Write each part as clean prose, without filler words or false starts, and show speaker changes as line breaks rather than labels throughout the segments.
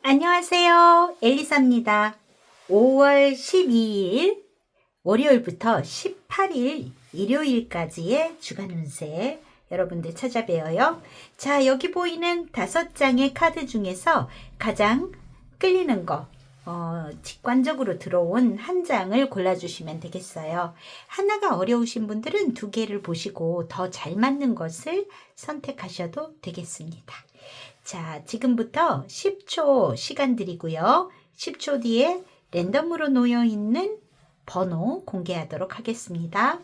안녕하세요. 엘리사입니다. 5월 12일 월요일부터 18일 일요일까지의 주간 운세 여러분들 찾아뵈어요. 자, 여기 보이는 5장의 카드 중에서 가장 끌리는 거, 직관적으로 들어온 한 장을 골라주시면 되겠어요. 하나가 어려우신 분들은 2개를 보시고 더 잘 맞는 것을 선택하셔도 되겠습니다. 자, 지금부터 10초 시간 드리고요. 10초 뒤에 랜덤으로 놓여 있는 번호 공개하도록 하겠습니다.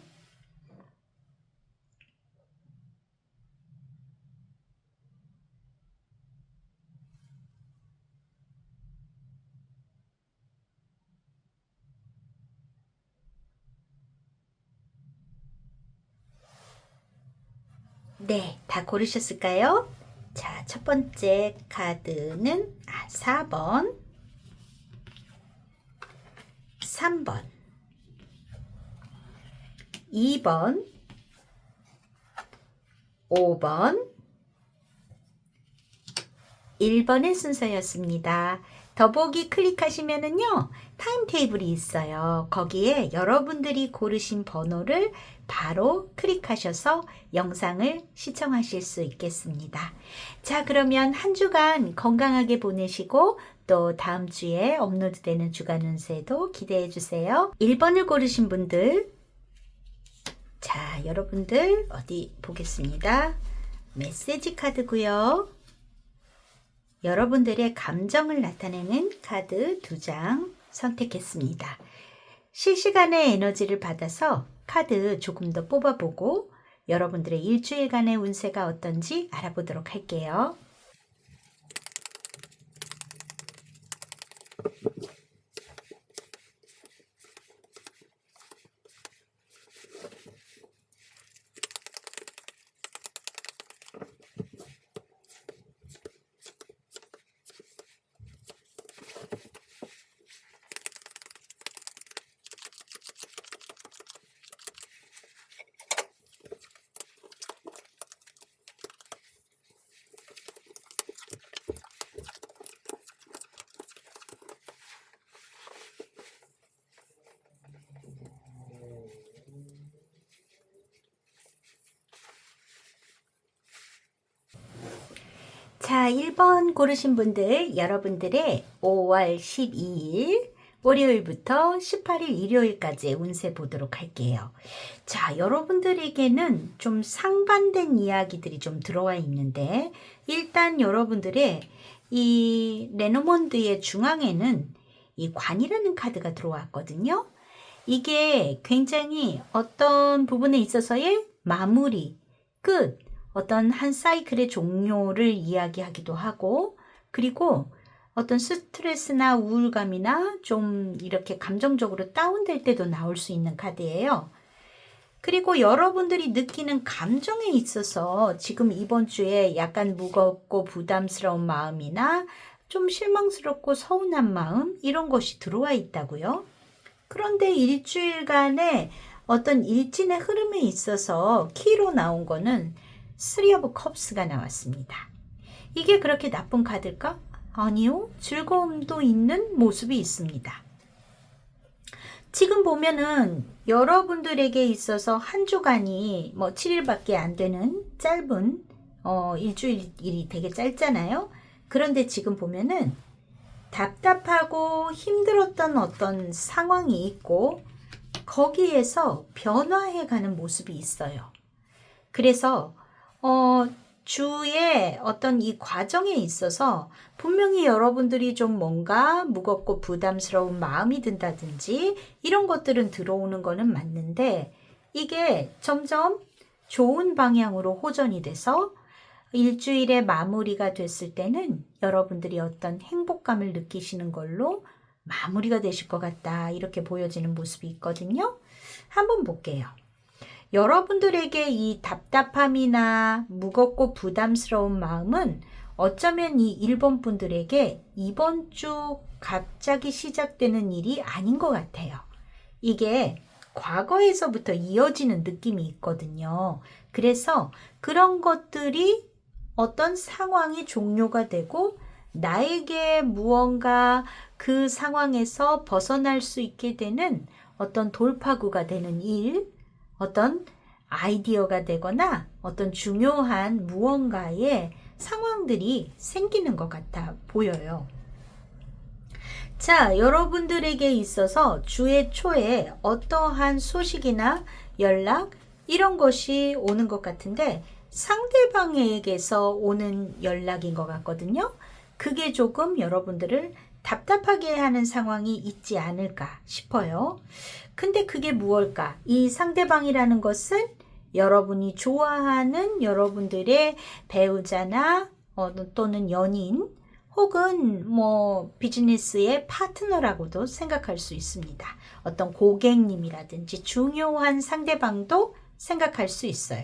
네, 다 고르셨을까요? 자, 첫 번째 카드는 4번, 3번, 2번, 5번, 1번의 순서였습니다. 더보기 클릭하시면은요, 타임테이블이 있어요. 거기에 여러분들이 고르신 번호를 바로 클릭하셔서 영상을 시청하실 수 있겠습니다. 자, 그러면 한 주간 건강하게 보내시고 또 다음 주에 업로드되는 주간 운세도 기대해 주세요. 1번을 고르신 분들, 자, 여러분들 어디 보겠습니다. 메시지 카드고요. 여러분들의 감정을 나타내는 카드 2장 선택했습니다. 실시간의 에너지를 받아서 카드 조금 더 뽑아보고 여러분들의 일주일간의 운세가 어떤지 알아보도록 할게요. 자, 1번 고르신 분들, 여러분들의 5월 12일 월요일부터 18일 일요일까지의 운세 보도록 할게요. 자, 여러분들에게는 좀 상반된 이야기들이 좀 들어와 있는데, 일단 여러분들의 이 레노몬드의 중앙에는 이 관이라는 카드가 들어왔거든요. 이게 굉장히 어떤 부분에 있어서의 마무리, 끝, 어떤 한 사이클의 종료를 이야기하기도 하고, 그리고 어떤 스트레스나 우울감이나 좀 이렇게 감정적으로 다운될 때도 나올 수 있는 카드예요. 그리고 여러분들이 느끼는 감정에 있어서 지금 이번 주에 약간 무겁고 부담스러운 마음이나 좀 실망스럽고 서운한 마음, 이런 것이 들어와 있다고요. 그런데 일주일간의 어떤 일진의 흐름에 있어서 키로 나온 거는 Three of Cups가 나왔습니다. 이게 그렇게 나쁜 카드일까? 아니요. 즐거움도 있는 모습이 있습니다. 지금 보면은 여러분들에게 있어서 한 주간이 뭐 7일밖에 안 되는 짧은 일주일이 되게 짧잖아요. 그런데 지금 보면은 답답하고 힘들었던 어떤 상황이 있고 거기에서 변화해가는 모습이 있어요. 그래서 주의 어떤 이 과정에 있어서 분명히 여러분들이 좀 뭔가 무겁고 부담스러운 마음이 든다든지 이런 것들은 들어오는 거는 맞는데 이게 점점 좋은 방향으로 호전이 돼서 일주일의 마무리가 됐을 때는 여러분들이 어떤 행복감을 느끼시는 걸로 마무리가 되실 것 같다. 이렇게 보여지는 모습이 있거든요. 한번 볼게요. 여러분들에게 이 답답함이나 무겁고 부담스러운 마음은 어쩌면 이 1번 분들에게 이번 주 갑자기 시작되는 일이 아닌 것 같아요. 이게 과거에서부터 이어지는 느낌이 있거든요. 그래서 그런 것들이 어떤 상황이 종료가 되고 나에게 무언가 그 상황에서 벗어날 수 있게 되는 어떤 돌파구가 되는 일, 어떤 아이디어가 되거나 어떤 중요한 무언가의 상황들이 생기는 것 같아 보여요. 자, 여러분들에게 있어서 주의 초에 어떠한 소식이나 연락 이런 것이 오는 것 같은데 상대방에게서 오는 연락인 것 같거든요. 그게 조금 여러분들을 답답하게 하는 상황이 있지 않을까 싶어요. 근데 그게 무엇일까? 이 상대방이라는 것은 여러분이 좋아하는 여러분들의 배우자나 또는 연인 혹은 뭐 비즈니스의 파트너라고도 생각할 수 있습니다. 어떤 고객님이라든지 중요한 상대방도 생각할 수 있어요.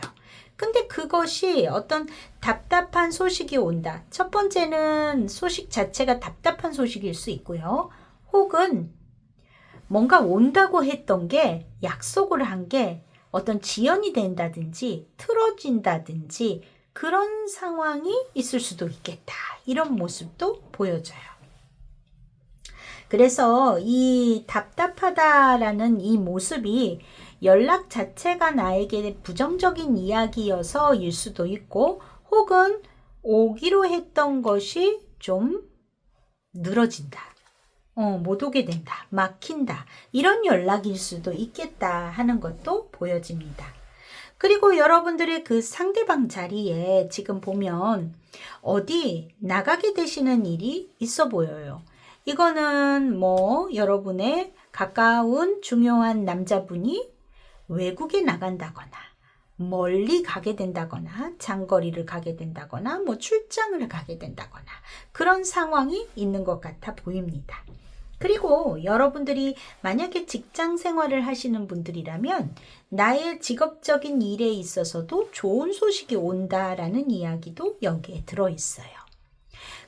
근데 그것이 어떤 답답한 소식이 온다. 첫 번째는 소식 자체가 답답한 소식일 수 있고요. 혹은 뭔가 온다고 했던 게 약속을 한 게 어떤 지연이 된다든지 틀어진다든지 그런 상황이 있을 수도 있겠다. 이런 모습도 보여져요. 그래서 이 답답하다라는 이 모습이 연락 자체가 나에게 부정적인 이야기여서일 수도 있고 혹은 오기로 했던 것이 좀 늘어진다. 못 오게 된다. 막힌다. 이런 연락일 수도 있겠다 하는 것도 보여집니다. 그리고 여러분들의 그 상대방 자리에 지금 보면 어디 나가게 되시는 일이 있어 보여요. 이거는 뭐 여러분의 가까운 중요한 남자분이 외국에 나간다거나 멀리 가게 된다거나 장거리를 가게 된다거나 뭐 출장을 가게 된다거나 그런 상황이 있는 것 같아 보입니다. 그리고 여러분들이 만약에 직장 생활을 하시는 분들이라면 나의 직업적인 일에 있어서도 좋은 소식이 온다라는 이야기도 여기에 들어있어요.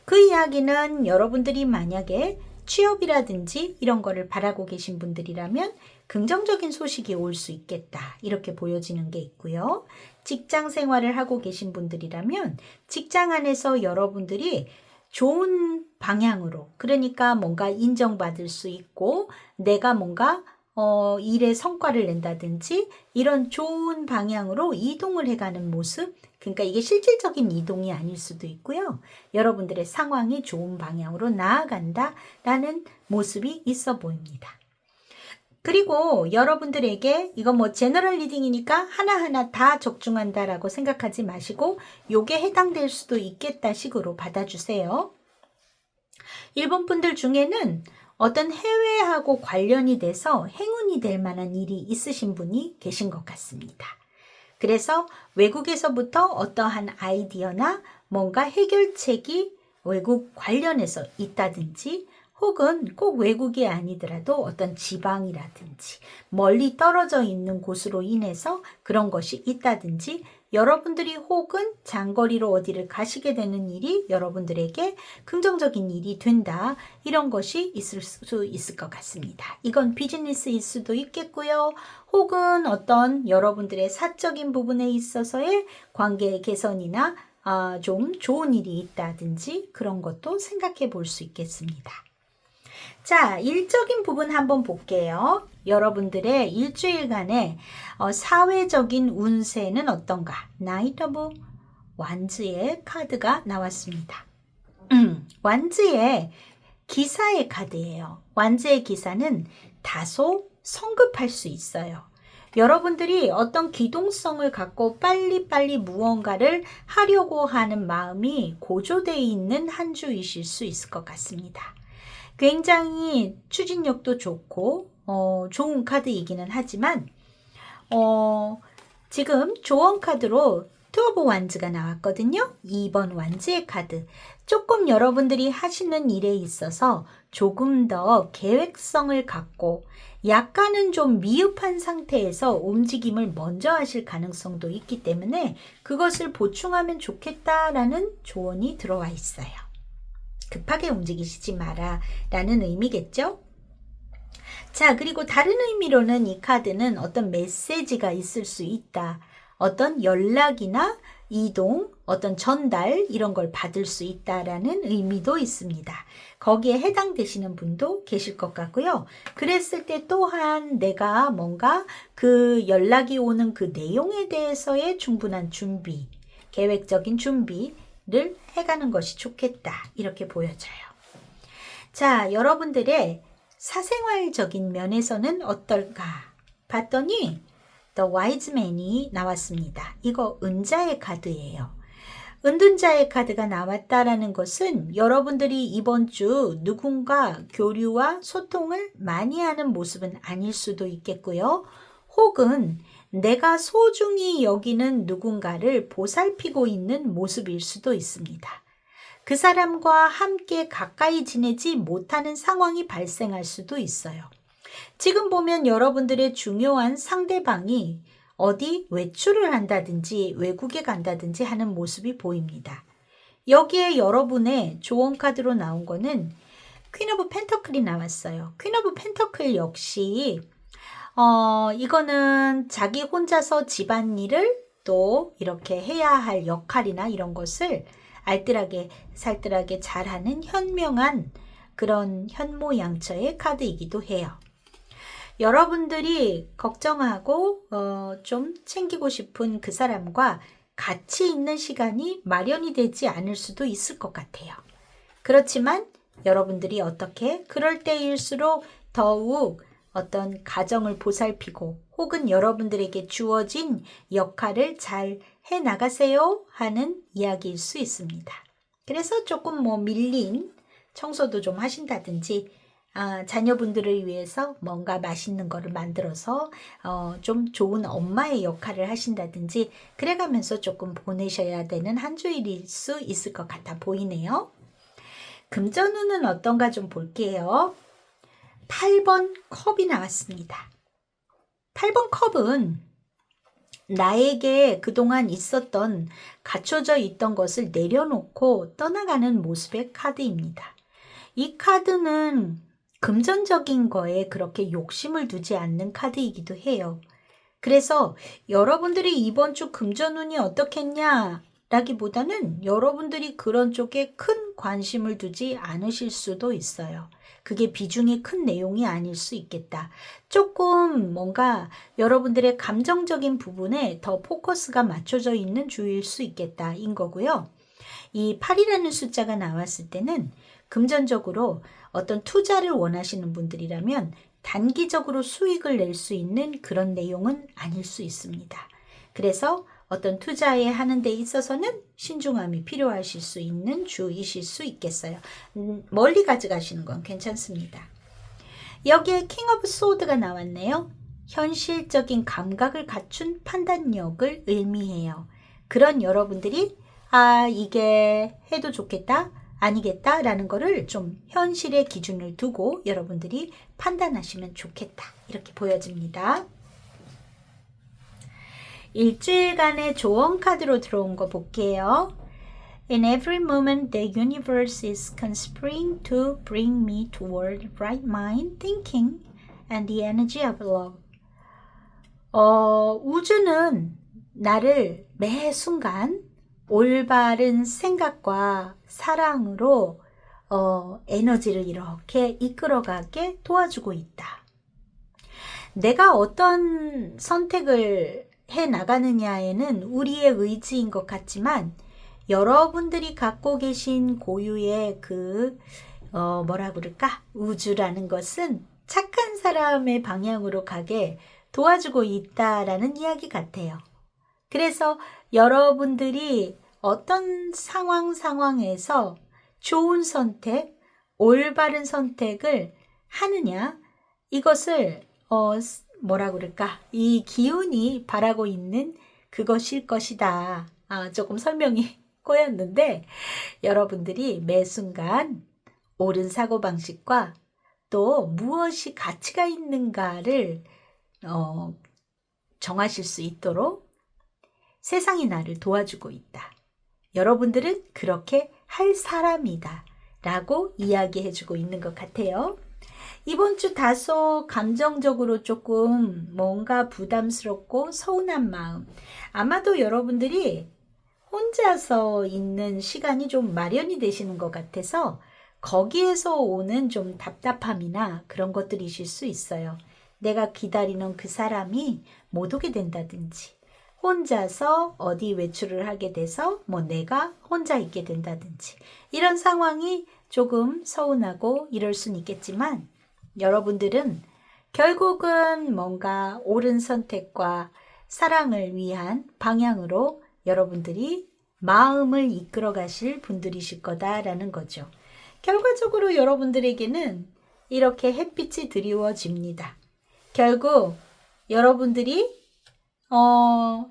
그 이야기는 여러분들이 만약에 취업이라든지 이런 거를 바라고 계신 분들이라면 긍정적인 소식이 올 수 있겠다. 이렇게 보여지는 게 있고요. 직장 생활을 하고 계신 분들이라면 직장 안에서 여러분들이 좋은 방향으로 그러니까 뭔가 인정받을 수 있고 내가 뭔가 일에 성과를 낸다든지 이런 좋은 방향으로 이동을 해가는 모습 그러니까 이게 실질적인 이동이 아닐 수도 있고요. 여러분들의 상황이 좋은 방향으로 나아간다라는 모습이 있어 보입니다. 그리고 여러분들에게 이거 뭐 제너럴 리딩이니까 하나하나 다 적중한다라고 생각하지 마시고 요게 해당될 수도 있겠다 식으로 받아주세요. 일본 분들 중에는 어떤 해외하고 관련이 돼서 행운이 될 만한 일이 있으신 분이 계신 것 같습니다. 그래서 외국에서부터 어떠한 아이디어나 뭔가 해결책이 외국 관련해서 있다든지 혹은 꼭 외국이 아니더라도 어떤 지방이라든지 멀리 떨어져 있는 곳으로 인해서 그런 것이 있다든지 여러분들이 혹은 장거리로 어디를 가시게 되는 일이 여러분들에게 긍정적인 일이 된다. 이런 것이 있을 수 있을 것 같습니다. 이건 비즈니스일 수도 있겠고요. 혹은 어떤 여러분들의 사적인 부분에 있어서의 관계 개선이나 좀 좋은 일이 있다든지 그런 것도 생각해 볼 수 있겠습니다. 자, 일적인 부분 한번 볼게요. 여러분들의 일주일간의 사회적인 운세는 어떤가? 나이트 오브 완즈의 카드가 나왔습니다. 완즈의 기사의 카드예요. 완즈의 기사는 다소 성급할 수 있어요. 여러분들이 어떤 기동성을 갖고 빨리빨리 무언가를 하려고 하는 마음이 고조되어 있는 한 주이실 수 있을 것 같습니다. 굉장히 추진력도 좋고 좋은 카드이기는 하지만 지금 조언 카드로 투 오브 완즈가 나왔거든요. 2번 완즈의 카드. 조금 여러분들이 하시는 일에 있어서 조금 더 계획성을 갖고 약간은 좀 미흡한 상태에서 움직임을 먼저 하실 가능성도 있기 때문에 그것을 보충하면 좋겠다라는 조언이 들어와 있어요. 급하게 움직이시지 마라 라는 의미겠죠? 자, 그리고 다른 의미로는 이 카드는 어떤 메시지가 있을 수 있다. 어떤 연락이나 이동, 어떤 전달 이런 걸 받을 수 있다라는 의미도 있습니다. 거기에 해당되시는 분도 계실 것 같고요. 그랬을 때 또한 내가 뭔가 그 연락이 오는 그 내용에 대해서의 충분한 준비, 계획적인 준비를 해가는 것이 좋겠다. 이렇게 보여져요. 자, 여러분들의 사생활적인 면에서는 어떨까 봤더니 The Wise Man이 나왔습니다. 이거 은자의 카드예요. 은둔자의 카드가 나왔다라는 것은 여러분들이 이번 주 누군가 교류와 소통을 많이 하는 모습은 아닐 수도 있겠고요. 혹은 내가 소중히 여기는 누군가를 보살피고 있는 모습일 수도 있습니다. 그 사람과 함께 가까이 지내지 못하는 상황이 발생할 수도 있어요. 지금 보면 여러분들의 중요한 상대방이 어디 외출을 한다든지 외국에 간다든지 하는 모습이 보입니다. 여기에 여러분의 조언 카드로 나온 거는 퀸 오브 펜터클이 나왔어요. 퀸 오브 펜터클 역시 이거는 자기 혼자서 집안일을 또 이렇게 해야 할 역할이나 이런 것을 알뜰하게 살뜰하게 잘하는 현명한 그런 현모양처의 카드이기도 해요. 여러분들이 걱정하고 좀 챙기고 싶은 그 사람과 같이 있는 시간이 마련이 되지 않을 수도 있을 것 같아요. 그렇지만 여러분들이 어떻게 그럴 때일수록 더욱 어떤 가정을 보살피고 혹은 여러분들에게 주어진 역할을 잘 해나가세요 하는 이야기일 수 있습니다. 그래서 조금 밀린 청소도 좀 하신다든지 자녀분들을 위해서 뭔가 맛있는 거를 만들어서 좀 좋은 엄마의 역할을 하신다든지 그래가면서 조금 보내셔야 되는 한 주일일 수 있을 것 같아 보이네요. 금전운은 어떤가 좀 볼게요. 8번 컵이 나왔습니다. 8번 컵은 나에게 그동안 있었던 갖춰져 있던 것을 내려놓고 떠나가는 모습의 카드입니다. 이 카드는 금전적인 거에 그렇게 욕심을 두지 않는 카드이기도 해요. 그래서 여러분들이 이번 주 금전운이 어떻겠냐 라기보다는 여러분들이 그런 쪽에 큰 관심을 두지 않으실 수도 있어요. 그게 비중이 큰 내용이 아닐 수 있겠다. 조금 뭔가 여러분들의 감정적인 부분에 더 포커스가 맞춰져 있는 주일 수 있겠다 인 거고요. 이 8이라는 숫자가 나왔을 때는 금전적으로 어떤 투자를 원하시는 분들이라면 단기적으로 수익을 낼 수 있는 그런 내용은 아닐 수 있습니다. 그래서 어떤 투자에 하는 데 있어서는 신중함이 필요하실 수 있는 주이실 수 있겠어요. 멀리 가져가시는 건 괜찮습니다. 여기에 킹 오브 소드가 나왔네요. 현실적인 감각을 갖춘 판단력을 의미해요. 그런 여러분들이 이게 해도 좋겠다 아니겠다라는 거를 좀 현실의 기준을 두고 여러분들이 판단하시면 좋겠다. 이렇게 보여집니다. 일주일간의 조언 카드로 들어온 거 볼게요. In every moment, the universe is conspiring to bring me toward right mind thinking and the energy of love. 우주는 나를 매 순간 올바른 생각과 사랑으로 에너지를 이렇게 이끌어가게 도와주고 있다. 내가 어떤 선택을 해 나가느냐에는 우리의 의지인 것 같지만 여러분들이 갖고 계신 고유의 뭐라 그럴까? 우주라는 것은 착한 사람의 방향으로 가게 도와주고 있다라는 이야기 같아요. 그래서 여러분들이 어떤 상황에서 좋은 선택, 올바른 선택을 하느냐, 이것을 뭐라 그럴까? 이 기운이 바라고 있는 그것일 것이다. 조금 설명이 꼬였는데 여러분들이 매 순간 옳은 사고방식과 또 무엇이 가치가 있는가를 정하실 수 있도록 세상이 나를 도와주고 있다. 여러분들은 그렇게 할 사람이다 라고 이야기해주고 있는 것 같아요. 이번 주 다소 감정적으로 조금 뭔가 부담스럽고 서운한 마음, 아마도 여러분들이 혼자서 있는 시간이 좀 마련이 되시는 것 같아서 거기에서 오는 좀 답답함이나 그런 것들이실 수 있어요. 내가 기다리는 그 사람이 못 오게 된다든지, 혼자서 어디 외출을 하게 돼서 내가 혼자 있게 된다든지, 이런 상황이 조금 서운하고 이럴 수는 있겠지만 여러분들은 결국은 뭔가 옳은 선택과 사랑을 위한 방향으로 여러분들이 마음을 이끌어 가실 분들이실 거다라는 거죠. 결과적으로 여러분들에게는 이렇게 햇빛이 드리워집니다. 결국 여러분들이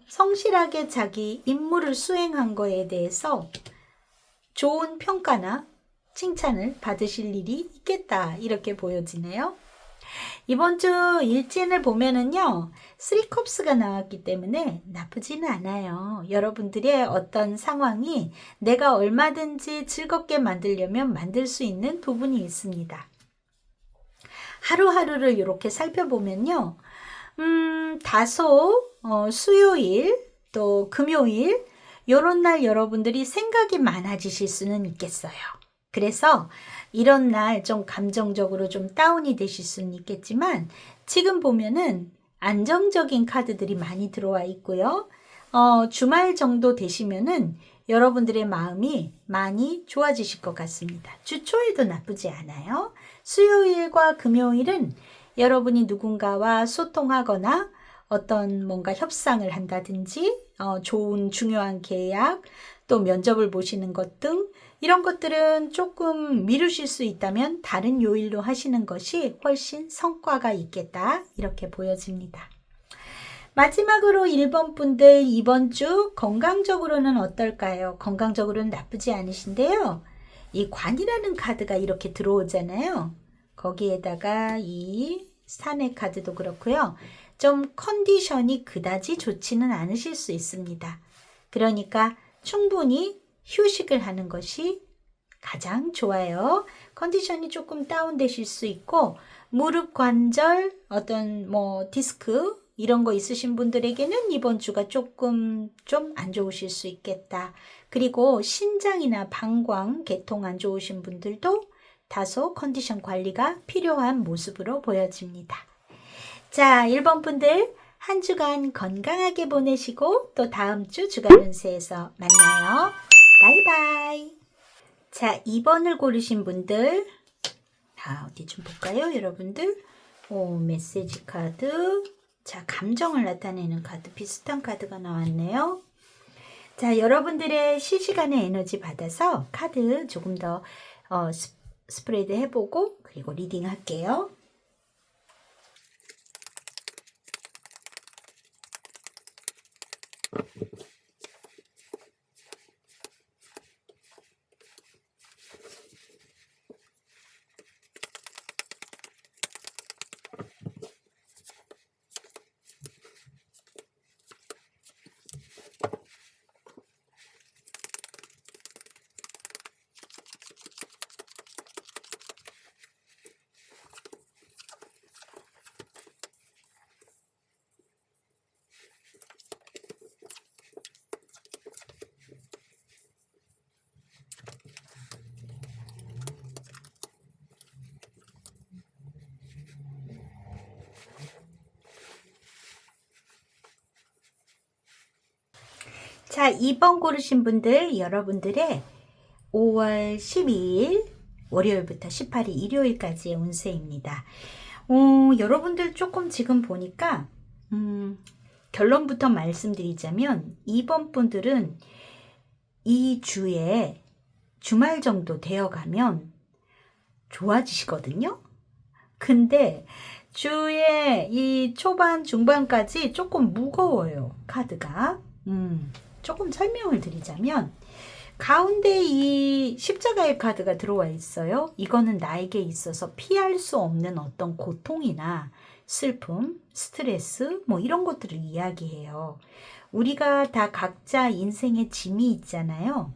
성실하게 자기 임무를 수행한 거에 대해서 좋은 평가나 칭찬을 받으실 일이 있겠다, 이렇게 보여지네요. 이번 주 일진을 보면은요, 3컵스가 나왔기 때문에 나쁘지는 않아요. 여러분들의 어떤 상황이 내가 얼마든지 즐겁게 만들려면 만들 수 있는 부분이 있습니다. 하루하루를 이렇게 살펴보면요, 다소 수요일 또 금요일 요런 날 여러분들이 생각이 많아지실 수는 있겠어요. 그래서 이런 날 좀 감정적으로 좀 다운이 되실 수는 있겠지만 지금 보면은 안정적인 카드들이 많이 들어와 있고요. 주말 정도 되시면은 여러분들의 마음이 많이 좋아지실 것 같습니다. 주 초에도 나쁘지 않아요. 수요일과 금요일은 여러분이 누군가와 소통하거나 어떤 뭔가 협상을 한다든지 좋은 중요한 계약, 또 면접을 보시는 것 등 이런 것들은 조금 미루실 수 있다면 다른 요일로 하시는 것이 훨씬 성과가 있겠다, 이렇게 보여집니다. 마지막으로 1번 분들 이번 주 건강적으로는 어떨까요? 건강적으로는 나쁘지 않으신데요. 이 관이라는 카드가 이렇게 들어오잖아요. 거기에다가 이 산의 카드도 그렇고요. 좀 컨디션이 그다지 좋지는 않으실 수 있습니다. 그러니까 충분히 휴식을 하는 것이 가장 좋아요. 컨디션이 조금 다운되실 수 있고 무릎 관절, 어떤 디스크 이런 거 있으신 분들에게는 이번 주가 조금 좀 안 좋으실 수 있겠다. 그리고 신장이나 방광, 개통 안 좋으신 분들도 다소 컨디션 관리가 필요한 모습으로 보여집니다. 자, 1번 분들 한 주간 건강하게 보내시고 또 다음 주 주간 운세에서 만나요. 바이바이. 자, 2번을 고르신 분들, 어디 좀 볼까요, 여러분들? 메시지 카드. 자, 감정을 나타내는 카드, 비슷한 카드가 나왔네요. 자, 여러분들의 실시간의 에너지 받아서 카드 조금 더 스프레드 해보고 그리고 리딩 할게요. 자, 2번 고르신 분들, 여러분들의 5월 12일 월요일부터 18일 일요일까지의 운세입니다. 여러분들 조금 지금 보니까 결론부터 말씀드리자면 2번 분들은 이 주에 주말 정도 되어가면 좋아지시거든요. 근데 주에 이 초반 중반까지 조금 무거워요, 카드가. 조금 설명을 드리자면 가운데 이 십자가의 카드가 들어와 있어요. 이거는 나에게 있어서 피할 수 없는 어떤 고통이나 슬픔, 스트레스 뭐 이런 것들을 이야기해요. 우리가 다 각자 인생에 짐이 있잖아요.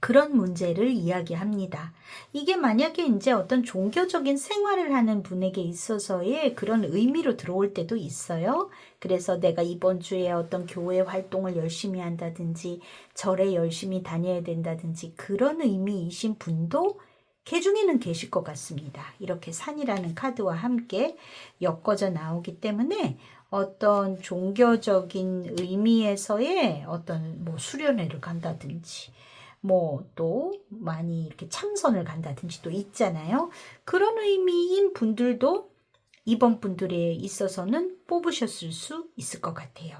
그런 문제를 이야기합니다. 이게 만약에 이제 어떤 종교적인 생활을 하는 분에게 있어서의 그런 의미로 들어올 때도 있어요. 그래서 내가 이번 주에 어떤 교회 활동을 열심히 한다든지 절에 열심히 다녀야 된다든지 그런 의미이신 분도 개중에는 계실 것 같습니다. 이렇게 산이라는 카드와 함께 엮어져 나오기 때문에 어떤 종교적인 의미에서의 어떤 뭐 수련회를 간다든지 뭐 또 많이 이렇게 참선을 간다든지 또 있잖아요. 그런 의미인 분들도 이번 분들에 있어서는 뽑으셨을 수 있을 것 같아요.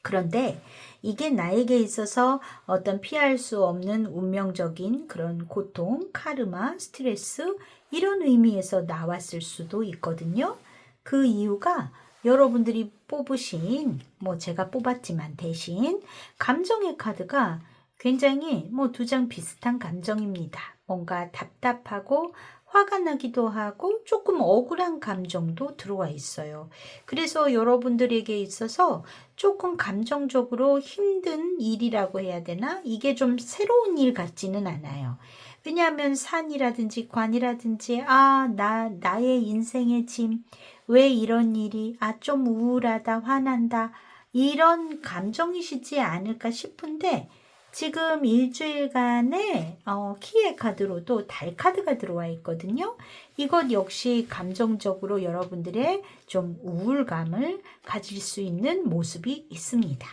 그런데 이게 나에게 있어서 어떤 피할 수 없는 운명적인 그런 고통, 카르마, 스트레스 이런 의미에서 나왔을 수도 있거든요. 그 이유가 여러분들이 뽑으신 뭐 제가 뽑았지만 대신 감정의 카드가 굉장히 뭐 두 장 비슷한 감정입니다. 뭔가 답답하고 화가 나기도 하고 조금 억울한 감정도 들어와 있어요. 그래서 여러분들에게 있어서 조금 감정적으로 힘든 일이라고 해야 되나? 이게 좀 새로운 일 같지는 않아요. 왜냐하면 산이라든지 관이라든지 나의 인생의 짐, 왜 이런 일이, 좀 우울하다, 화난다 이런 감정이시지 않을까 싶은데 지금 일주일간의 키의 카드로도 달 카드가 들어와 있거든요. 이것 역시 감정적으로 여러분들의 좀 우울감을 가질 수 있는 모습이 있습니다.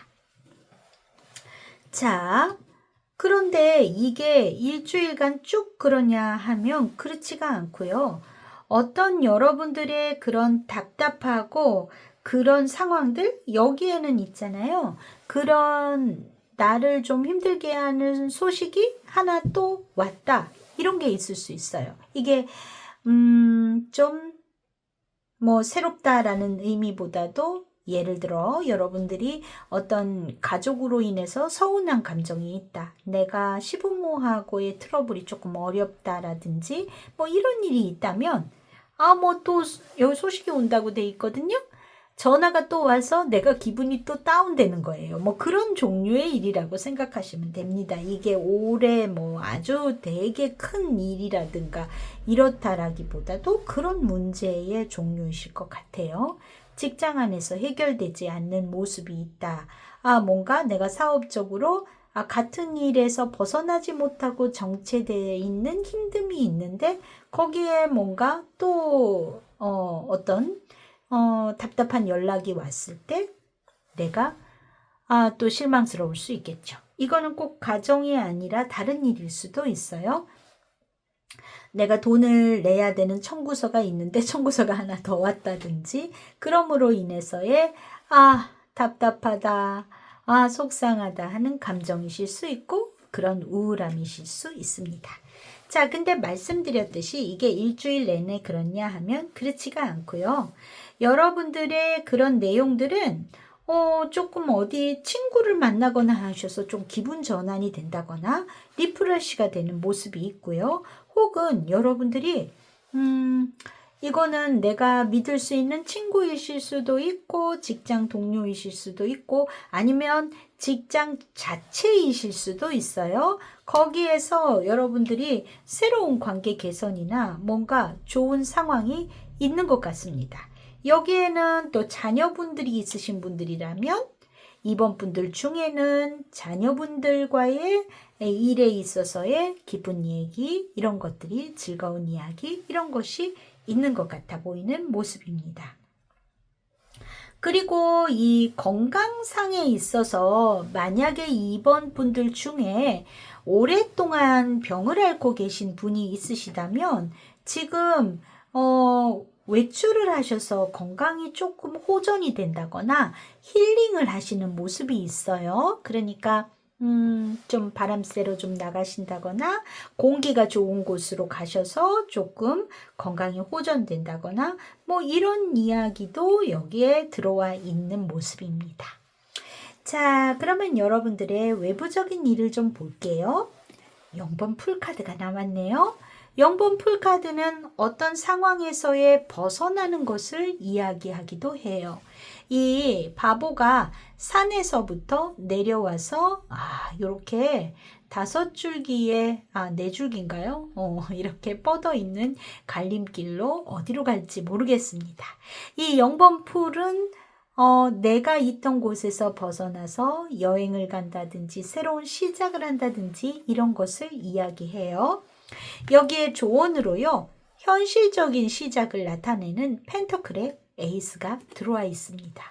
자, 그런데 이게 일주일간 쭉 그러냐 하면 그렇지가 않고요. 어떤 여러분들의 그런 답답하고 그런 상황들 여기에는 있잖아요. 그런 나를 좀 힘들게 하는 소식이 하나 또 왔다. 이런 게 있을 수 있어요. 이게 좀 뭐 새롭다라는 의미보다도 예를 들어 여러분들이 어떤 가족으로 인해서 서운한 감정이 있다. 내가 시부모하고의 트러블이 조금 어렵다라든지 뭐 이런 일이 있다면 뭐 또 여기 소식이 온다고 돼 있거든요. 전화가 또 와서 내가 기분이 또 다운되는 거예요. 뭐 그런 종류의 일이라고 생각하시면 됩니다. 이게 올해 뭐 아주 되게 큰 일이라든가 이렇다라기보다도 그런 문제의 종류이실 것 같아요. 직장 안에서 해결되지 않는 모습이 있다. 뭔가 내가 사업적으로 같은 일에서 벗어나지 못하고 정체되어 있는 힘듦이 있는데 거기에 뭔가 또 어떤 답답한 연락이 왔을 때 내가 또 실망스러울 수 있겠죠. 이거는 꼭 가정이 아니라 다른 일일 수도 있어요. 내가 돈을 내야 되는 청구서가 있는데 청구서가 하나 더 왔다든지 그럼으로 인해서의 답답하다, 속상하다 하는 감정이실 수 있고 그런 우울함이실 수 있습니다. 자, 근데 말씀드렸듯이 이게 일주일 내내 그렇냐 하면 그렇지가 않고요. 여러분들의 그런 내용들은 조금 어디 친구를 만나거나 하셔서 좀 기분 전환이 된다거나 리프레시가 되는 모습이 있고요. 혹은 여러분들이 이거는 내가 믿을 수 있는 친구이실 수도 있고 직장 동료이실 수도 있고 아니면 직장 자체이실 수도 있어요. 거기에서 여러분들이 새로운 관계 개선이나 뭔가 좋은 상황이 있는 것 같습니다. 여기에는 또 자녀분들이 있으신 분들이라면 이번 분들 중에는 자녀분들과의 일에 있어서의 기쁜 얘기, 이런 것들이 즐거운 이야기, 이런 것이 있는 것 같아 보이는 모습입니다. 그리고 이 건강상에 있어서 만약에 2번 분들 중에 오랫동안 병을 앓고 계신 분이 있으시다면 지금 외출을 하셔서 건강이 조금 호전이 된다거나 힐링을 하시는 모습이 있어요. 그러니까 좀 바람 쐬러 좀 나가신다거나 공기가 좋은 곳으로 가셔서 조금 건강이 호전된다거나 뭐 이런 이야기도 여기에 들어와 있는 모습입니다. 자, 그러면 여러분들의 외부적인 일을 좀 볼게요. 0번 풀카드가 남았네요. 0번 풀카드는 어떤 상황에서의 벗어나는 것을 이야기하기도 해요. 이 바보가 산에서부터 내려와서 이렇게 5줄기에 4줄기인가요? 이렇게 뻗어 있는 갈림길로 어디로 갈지 모르겠습니다. 이 0번 풀은 내가 있던 곳에서 벗어나서 여행을 간다든지 새로운 시작을 한다든지 이런 것을 이야기해요. 여기에 조언으로요, 현실적인 시작을 나타내는 펜터클의 에이스가 들어와 있습니다.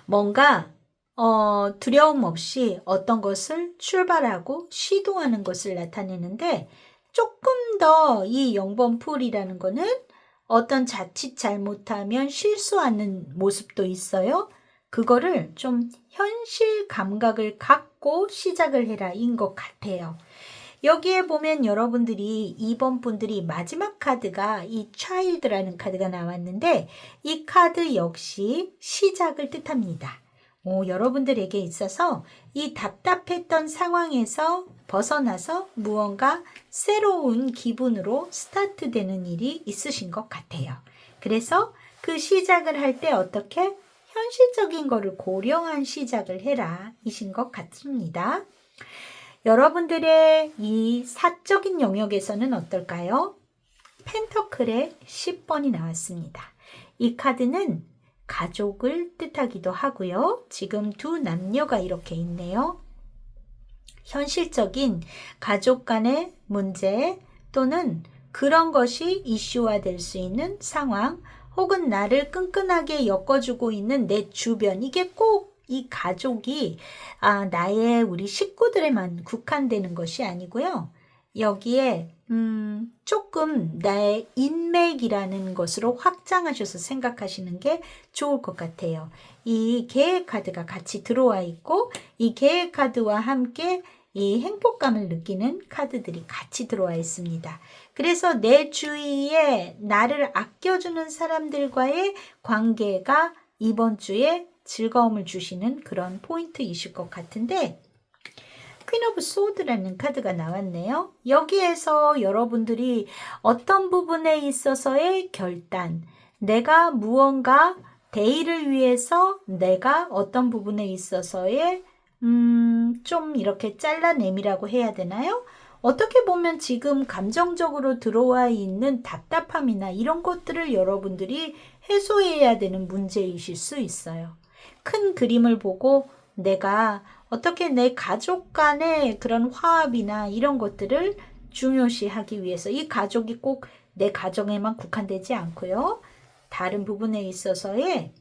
뭔가 두려움 없이 어떤 것을 출발하고 시도하는 것을 나타내는데 조금 더 이 0번 풀이라는 거는 어떤 자칫 잘못하면 실수하는 모습도 있어요. 그거를 좀 현실 감각을 갖고 시작을 해라 인 것 같아요. 여기에 보면 여러분들이 2번 분들이 마지막 카드가 이 child라는 카드가 나왔는데 이 카드 역시 시작을 뜻합니다. 여러분들에게 있어서 이 답답했던 상황에서 벗어나서 무언가 새로운 기분으로 스타트되는 일이 있으신 것 같아요. 그래서 그 시작을 할 때 어떻게 현실적인 거를 고려한 시작을 해라 이신 것 같습니다. 여러분들의 이 사적인 영역에서는 어떨까요? 펜터클의 10번이 나왔습니다. 이 카드는 가족을 뜻하기도 하고요. 지금 두 남녀가 이렇게 있네요. 현실적인 가족 간의 문제 또는 그런 것이 이슈화 될 수 있는 상황 혹은 나를 끈끈하게 엮어주고 있는 내 주변 이게 꼭 이 가족이 나의 우리 식구들에만 국한되는 것이 아니고요. 여기에 조금 나의 인맥이라는 것으로 확장하셔서 생각하시는 게 좋을 것 같아요. 이 계획 카드가 같이 들어와 있고 이 계획 카드와 함께 이 행복감을 느끼는 카드들이 같이 들어와 있습니다. 그래서 내 주위에 나를 아껴주는 사람들과의 관계가 이번 주에 즐거움을 주시는 그런 포인트이실 것 같은데 퀸 오브 소드라는 카드가 나왔네요. 여기에서 여러분들이 어떤 부분에 있어서의 결단, 내가 무언가 대의를 위해서 내가 어떤 부분에 있어서의 좀 이렇게 잘라내미라고 해야 되나요? 어떻게 보면 지금 감정적으로 들어와 있는 답답함이나 이런 것들을 여러분들이 해소해야 되는 문제이실 수 있어요. 큰 그림을 보고 내가 어떻게 내 가족 간의 그런 화합이나 이런 것들을 중요시하기 위해서 이 가족이 꼭 내 가정에만 국한되지 않고요. 다른 부분에 있어서의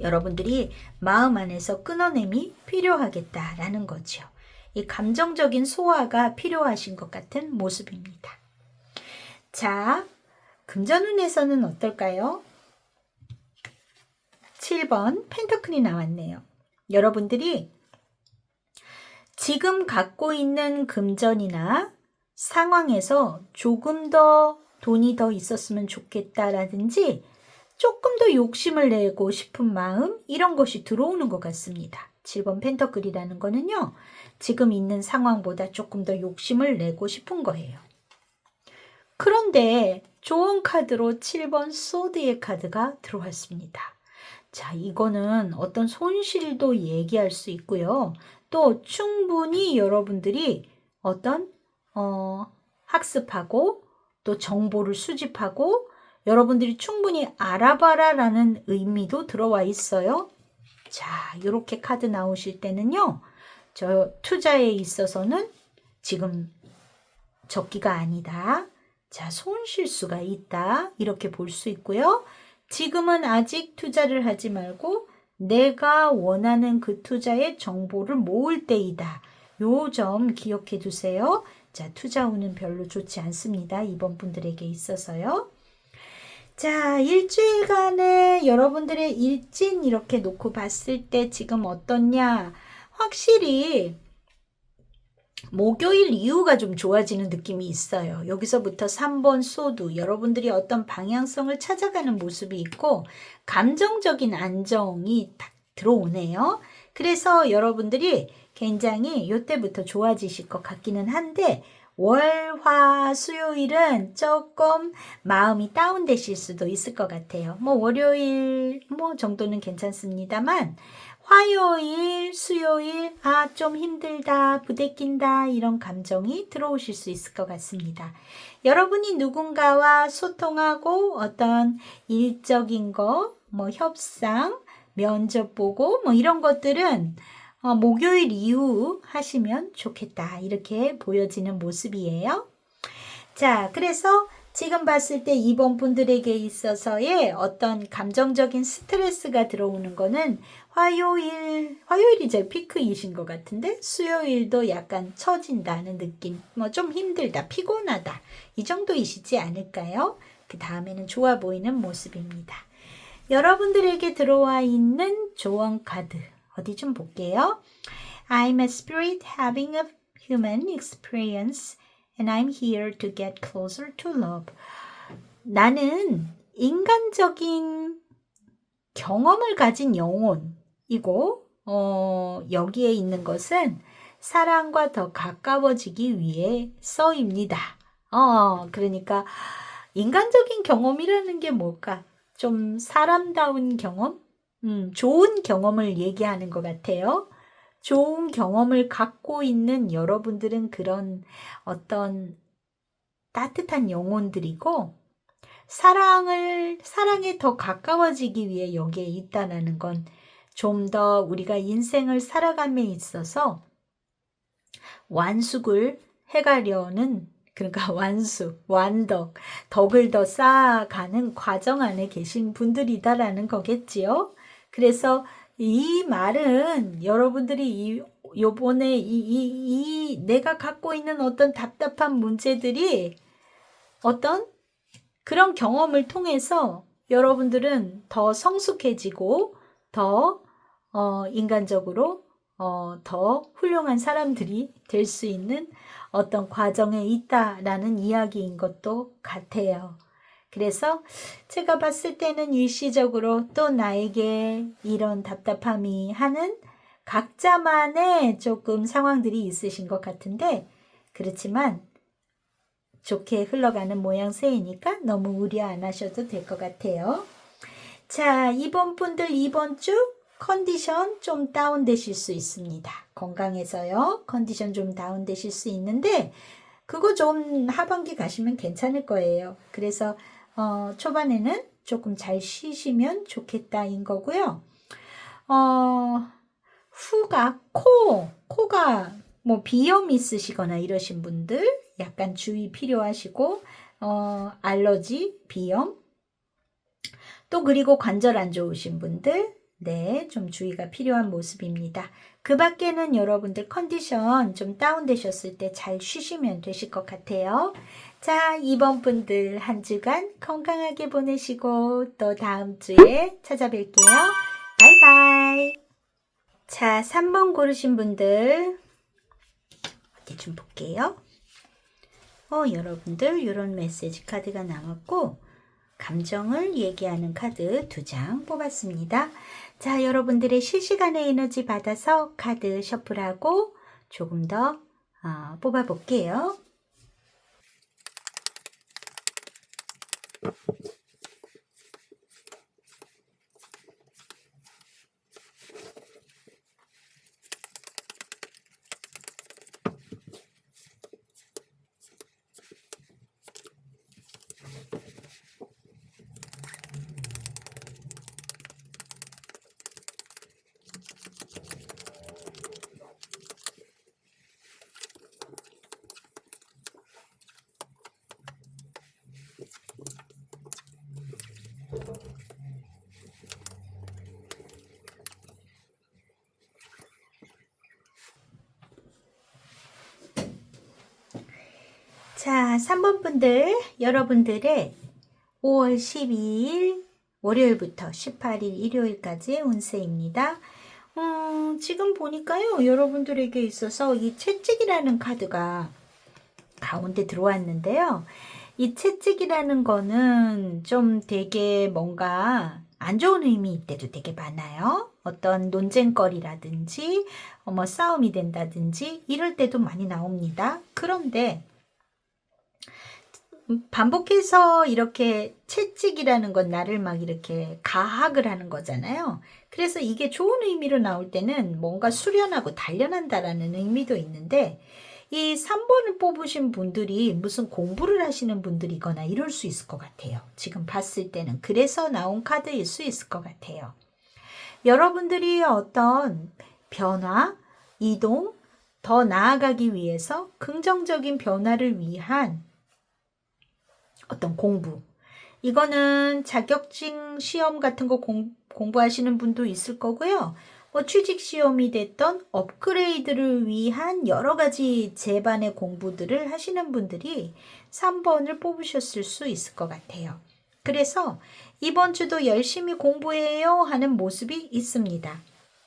여러분들이 마음 안에서 끊어냄이 필요하겠다라는 거죠. 이 감정적인 소화가 필요하신 것 같은 모습입니다. 자, 금전운에서는 어떨까요? 7번 펜터클이 나왔네요. 여러분들이 지금 갖고 있는 금전이나 상황에서 조금 더 돈이 더 있었으면 좋겠다라든지 조금 더 욕심을 내고 싶은 마음 이런 것이 들어오는 것 같습니다. 7번 펜터클이라는 거는요. 지금 있는 상황보다 조금 더 욕심을 내고 싶은 거예요. 그런데 좋은 카드로 7번 소드의 카드가 들어왔습니다. 자, 이거는 어떤 손실도 얘기할 수 있고요. 또 충분히 여러분들이 어떤 학습하고 또 정보를 수집하고 여러분들이 충분히 알아봐라라는 의미도 들어와 있어요. 자, 이렇게 카드 나오실 때는요. 저 투자에 있어서는 지금 적기가 아니다. 자, 손실수가 있다. 이렇게 볼 수 있고요. 지금은 아직 투자를 하지 말고 내가 원하는 그 투자의 정보를 모을 때이다. 요 점 기억해 두세요. 자, 투자 운은 별로 좋지 않습니다. 이번 분들에게 있어서요. 자, 일주일간의 여러분들의 일진 이렇게 놓고 봤을 때 지금 어떻냐? 확실히 목요일 이후가 좀 좋아지는 느낌이 있어요. 여기서부터 3번 소드, 여러분들이 어떤 방향성을 찾아가는 모습이 있고 감정적인 안정이 딱 들어오네요. 그래서 여러분들이 굉장히 이때부터 좋아지실 것 같기는 한데 월, 화, 수요일은 조금 마음이 다운되실 수도 있을 것 같아요. 뭐 월요일 정도는 괜찮습니다만 화요일, 수요일, 좀 힘들다, 부대낀다, 이런 감정이 들어오실 수 있을 것 같습니다. 여러분이 누군가와 소통하고 어떤 일적인 거, 협상, 면접 보고, 이런 것들은 목요일 이후 하시면 좋겠다. 이렇게 보여지는 모습이에요. 자, 그래서 지금 봤을 때 이번 분들에게 있어서의 어떤 감정적인 스트레스가 들어오는 거는 화요일이 제일 피크이신 것 같은데 수요일도 약간 처진다는 느낌, 좀 힘들다, 피곤하다 이 정도이시지 않을까요? 그 다음에는 좋아 보이는 모습입니다. 여러분들에게 들어와 있는 조언 카드 어디 좀 볼게요. I'm a spirit having a human experience and I'm here to get closer to love. 나는 인간적인 경험을 가진 영혼이고 여기에 있는 것은 사랑과 더 가까워지기 위해서입니다. 그러니까 인간적인 경험이라는 게 뭘까? 좀 사람다운 경험? 좋은 경험을 얘기하는 것 같아요. 좋은 경험을 갖고 있는 여러분들은 그런 어떤 따뜻한 영혼들이고 사랑에 더 가까워지기 위해 여기에 있다는 건 좀 더 우리가 인생을 살아감에 있어서 완숙을 해가려는 그러니까 덕을 더 쌓아가는 과정 안에 계신 분들이다라는 거겠지요. 그래서 이 말은 여러분들이 요번에 내가 갖고 있는 어떤 답답한 문제들이 어떤 그런 경험을 통해서 여러분들은 더 성숙해지고 더 인간적으로 더 훌륭한 사람들이 될 수 있는 어떤 과정에 있다라는 이야기인 것도 같아요. 그래서 제가 봤을 때는 일시적으로 또 나에게 이런 답답함이 하는 각자만의 조금 상황들이 있으신 것 같은데 그렇지만 좋게 흘러가는 모양새이니까 너무 우려 안 하셔도 될 것 같아요. 자, 이번 분들 이번 주 컨디션 좀 다운되실 수 있습니다. 건강해서요. 컨디션 좀 다운되실 수 있는데 그거 좀 하반기 가시면 괜찮을 거예요. 그래서 초반에는 조금 잘 쉬시면 좋겠다인 거고요. 후가 코가 비염 있으시거나 이러신 분들 약간 주의 필요하시고 알러지, 비염 또 그리고 관절 안 좋으신 분들 좀 주의가 필요한 모습입니다. 그 밖에는 여러분들 컨디션 좀 다운되셨을 때 잘 쉬시면 되실 것 같아요. 자, 이번 분들 한 주간 건강하게 보내시고 또 다음 주에 찾아뵐게요. 바이바이. 자, 3번 고르신 분들 어디 좀 볼게요. 여러분들 이런 메시지 카드가 나왔고 감정을 얘기하는 카드 2장 뽑았습니다. 자, 여러분들의 실시간의 에너지 받아서 카드 셔플하고 조금 더 뽑아볼게요. 자, 3번 분들, 여러분들의 5월 12일 월요일부터 18일 일요일까지 운세입니다. 지금 보니까요, 여러분들에게 있어서 이 채찍이라는 카드가 가운데 들어왔는데요. 이 채찍이라는 거는 좀 되게 뭔가 안 좋은 의미일 때도 되게 많아요. 어떤 논쟁거리라든지, 싸움이 된다든지, 이럴 때도 많이 나옵니다. 그런데, 반복해서 이렇게 채찍이라는 건 나를 막 이렇게 가학을 하는 거잖아요. 그래서 이게 좋은 의미로 나올 때는 뭔가 수련하고 단련한다라는 의미도 있는데, 이 3번을 뽑으신 분들이 무슨 공부를 하시는 분들이거나 이럴 수 있을 것 같아요. 지금 봤을 때는. 그래서 나온 카드일 수 있을 것 같아요. 여러분들이 어떤 변화, 이동, 더 나아가기 위해서 긍정적인 변화를 위한 어떤 공부. 이거는 자격증 시험 같은 거 공부하시는 분도 있을 거고요. 취직 시험이 됐던 업그레이드를 위한 여러 가지 제반의 공부들을 하시는 분들이 3번을 뽑으셨을 수 있을 것 같아요. 그래서 이번 주도 열심히 공부해요 하는 모습이 있습니다.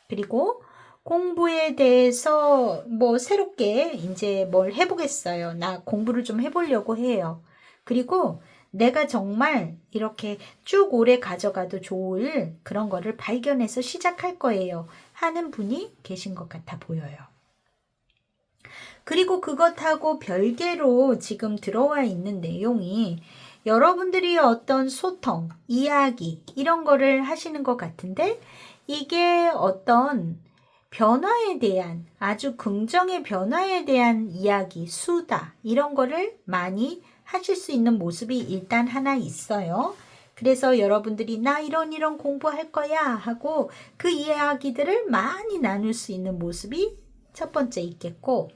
그리고 공부에 대해서 새롭게 이제 뭘 해보겠어요. 나 공부를 좀 해보려고 해요. 그리고 내가 정말 이렇게 쭉 오래 가져가도 좋을 그런 거를 발견해서 시작할 거예요 하는 분이 계신 것 같아 보여요. 그리고 그것하고 별개로 지금 들어와 있는 내용이 여러분들이 어떤 소통, 이야기 이런 거를 하시는 것 같은데 이게 어떤 변화에 대한 아주 긍정의 변화에 대한 이야기, 수다 이런 거를 많이 하실 수 있는 모습이 일단 하나 있어요. 그래서 여러분들이 나 이런 공부할 거야 하고 그 이야기들을 많이 나눌 수 있는 모습이 첫 번째 있겠고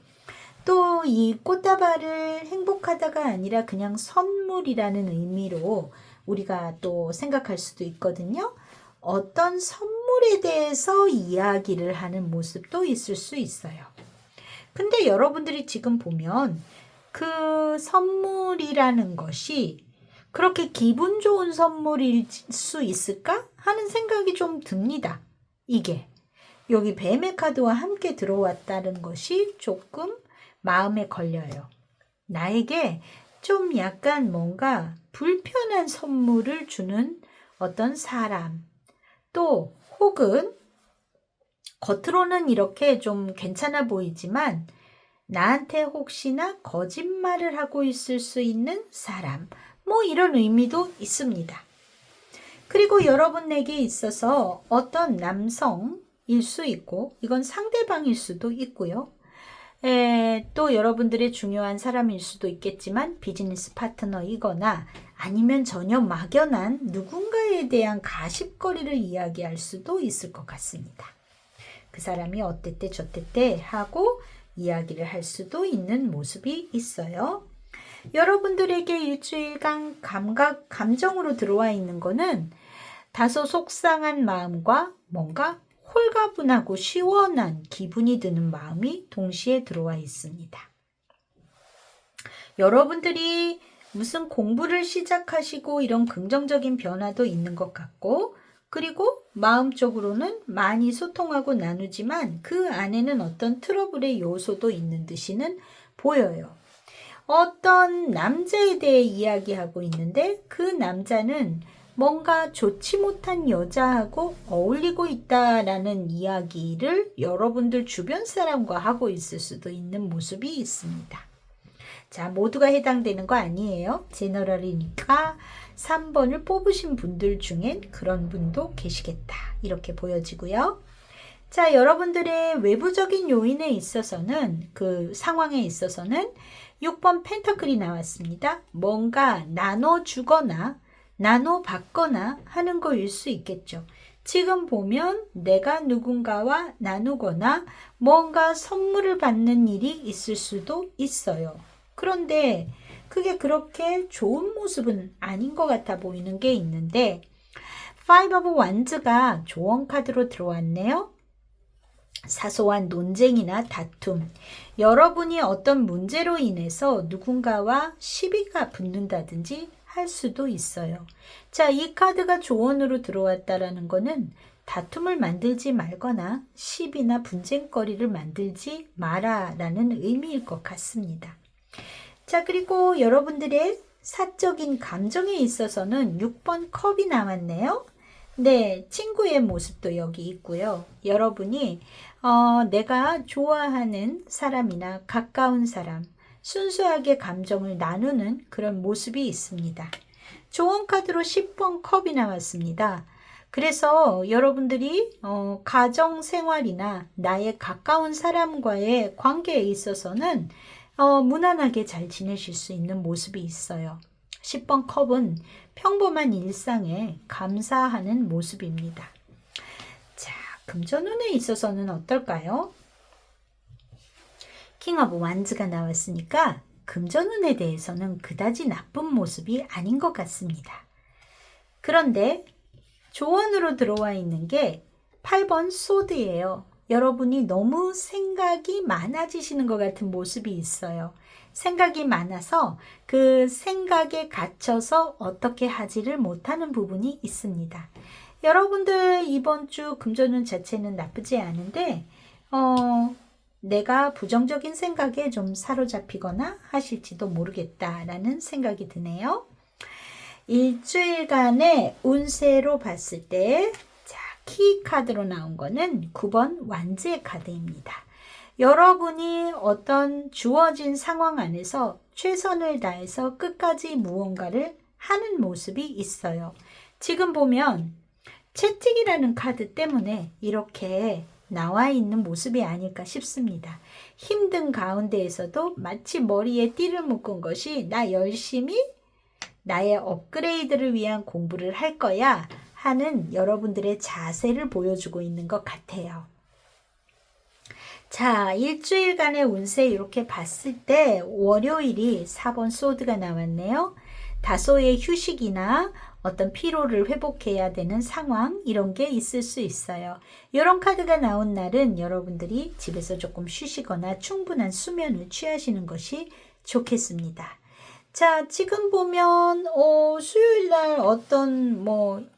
또 이 꽃다발을 행복하다가 아니라 그냥 선물이라는 의미로 우리가 또 생각할 수도 있거든요. 어떤 선물에 대해서 이야기를 하는 모습도 있을 수 있어요. 근데 여러분들이 지금 보면 그 선물이라는 것이 그렇게 기분 좋은 선물일 수 있을까 하는 생각이 좀 듭니다. 이게 여기 뱀의 카드와 함께 들어왔다는 것이 조금 마음에 걸려요. 나에게 좀 약간 뭔가 불편한 선물을 주는 어떤 사람 또 혹은 겉으로는 이렇게 좀 괜찮아 보이지만 나한테 혹시나 거짓말을 하고 있을 수 있는 사람, 이런 의미도 있습니다. 그리고 여러분에게 있어서 어떤 남성일 수 있고, 이건 상대방일 수도 있고요. 또 여러분들의 중요한 사람일 수도 있겠지만, 비즈니스 파트너이거나 아니면 전혀 막연한 누군가에 대한 가십거리를 이야기할 수도 있을 것 같습니다. 그 사람이 어땠대 저땠대 하고 이야기를 할 수도 있는 모습이 있어요. 여러분들에게 일주일간 감정으로 들어와 있는 거는 다소 속상한 마음과 뭔가 홀가분하고 시원한 기분이 드는 마음이 동시에 들어와 있습니다. 여러분들이 무슨 공부를 시작하시고 이런 긍정적인 변화도 있는 것 같고 그리고 마음적으로는 많이 소통하고 나누지만 그 안에는 어떤 트러블의 요소도 있는 듯이는 보여요. 어떤 남자에 대해 이야기하고 있는데 그 남자는 뭔가 좋지 못한 여자하고 어울리고 있다라는 이야기를 여러분들 주변 사람과 하고 있을 수도 있는 모습이 있습니다. 자, 모두가 해당되는 거 아니에요. 제너럴이니까 3번을 뽑으신 분들 중엔 그런 분도 계시겠다. 이렇게 보여지고요. 자, 여러분들의 외부적인 요인에 있어서는 그 상황에 있어서는 6번 펜타클이 나왔습니다. 뭔가 나눠주거나 나눠받거나 하는 거일 수 있겠죠. 지금 보면 내가 누군가와 나누거나 뭔가 선물을 받는 일이 있을 수도 있어요. 그런데 그게 그렇게 좋은 모습은 아닌 것 같아 보이는 게 있는데 Five of Wands가 조언 카드로 들어왔네요. 사소한 논쟁이나 다툼, 여러분이 어떤 문제로 인해서 누군가와 시비가 붙는다든지 할 수도 있어요. 자, 이 카드가 조언으로 들어왔다라는 거는 다툼을 만들지 말거나 시비나 분쟁거리를 만들지 마라라는 의미일 것 같습니다. 자, 그리고 여러분들의 사적인 감정에 있어서는 6번 컵이 나왔네요. 네, 친구의 모습도 여기 있고요. 여러분이 내가 좋아하는 사람이나 가까운 사람, 순수하게 감정을 나누는 그런 모습이 있습니다. 조언 카드로 10번 컵이 나왔습니다. 그래서 여러분들이 가정 생활이나 나의 가까운 사람과의 관계에 있어서는 무난하게 잘 지내실 수 있는 모습이 있어요. 10번 컵은 평범한 일상에 감사하는 모습입니다. 자, 금전운에 있어서는 어떨까요? 킹 오브 완즈가 나왔으니까 금전운에 대해서는 그다지 나쁜 모습이 아닌 것 같습니다. 그런데 조언으로 들어와 있는 게 8번 소드예요. 여러분이 너무 생각이 많아지시는 것 같은 모습이 있어요. 생각이 많아서 그 생각에 갇혀서 어떻게 하지를 못하는 부분이 있습니다. 여러분들 이번 주 금전운 자체는 나쁘지 않은데 내가 부정적인 생각에 좀 사로잡히거나 하실지도 모르겠다라는 생각이 드네요. 일주일간의 운세로 봤을 때 키 카드로 나온 거는 9번 완즈의 카드입니다. 여러분이 어떤 주어진 상황 안에서 최선을 다해서 끝까지 무언가를 하는 모습이 있어요. 지금 보면 채찍이라는 카드 때문에 이렇게 나와 있는 모습이 아닐까 싶습니다. 힘든 가운데에서도 마치 머리에 띠를 묶은 것이 나 열심히 나의 업그레이드를 위한 공부를 할 거야 하는 여러분들의 자세를 보여주고 있는 것 같아요. 자, 일주일간의 운세 이렇게 봤을 때 월요일이 4번 소드가 나왔네요. 다소의 휴식이나 어떤 피로를 회복해야 되는 상황 이런 게 있을 수 있어요. 이런 카드가 나온 날은 여러분들이 집에서 조금 쉬시거나 충분한 수면을 취하시는 것이 좋겠습니다. 자, 지금 보면 수요일 날 어떤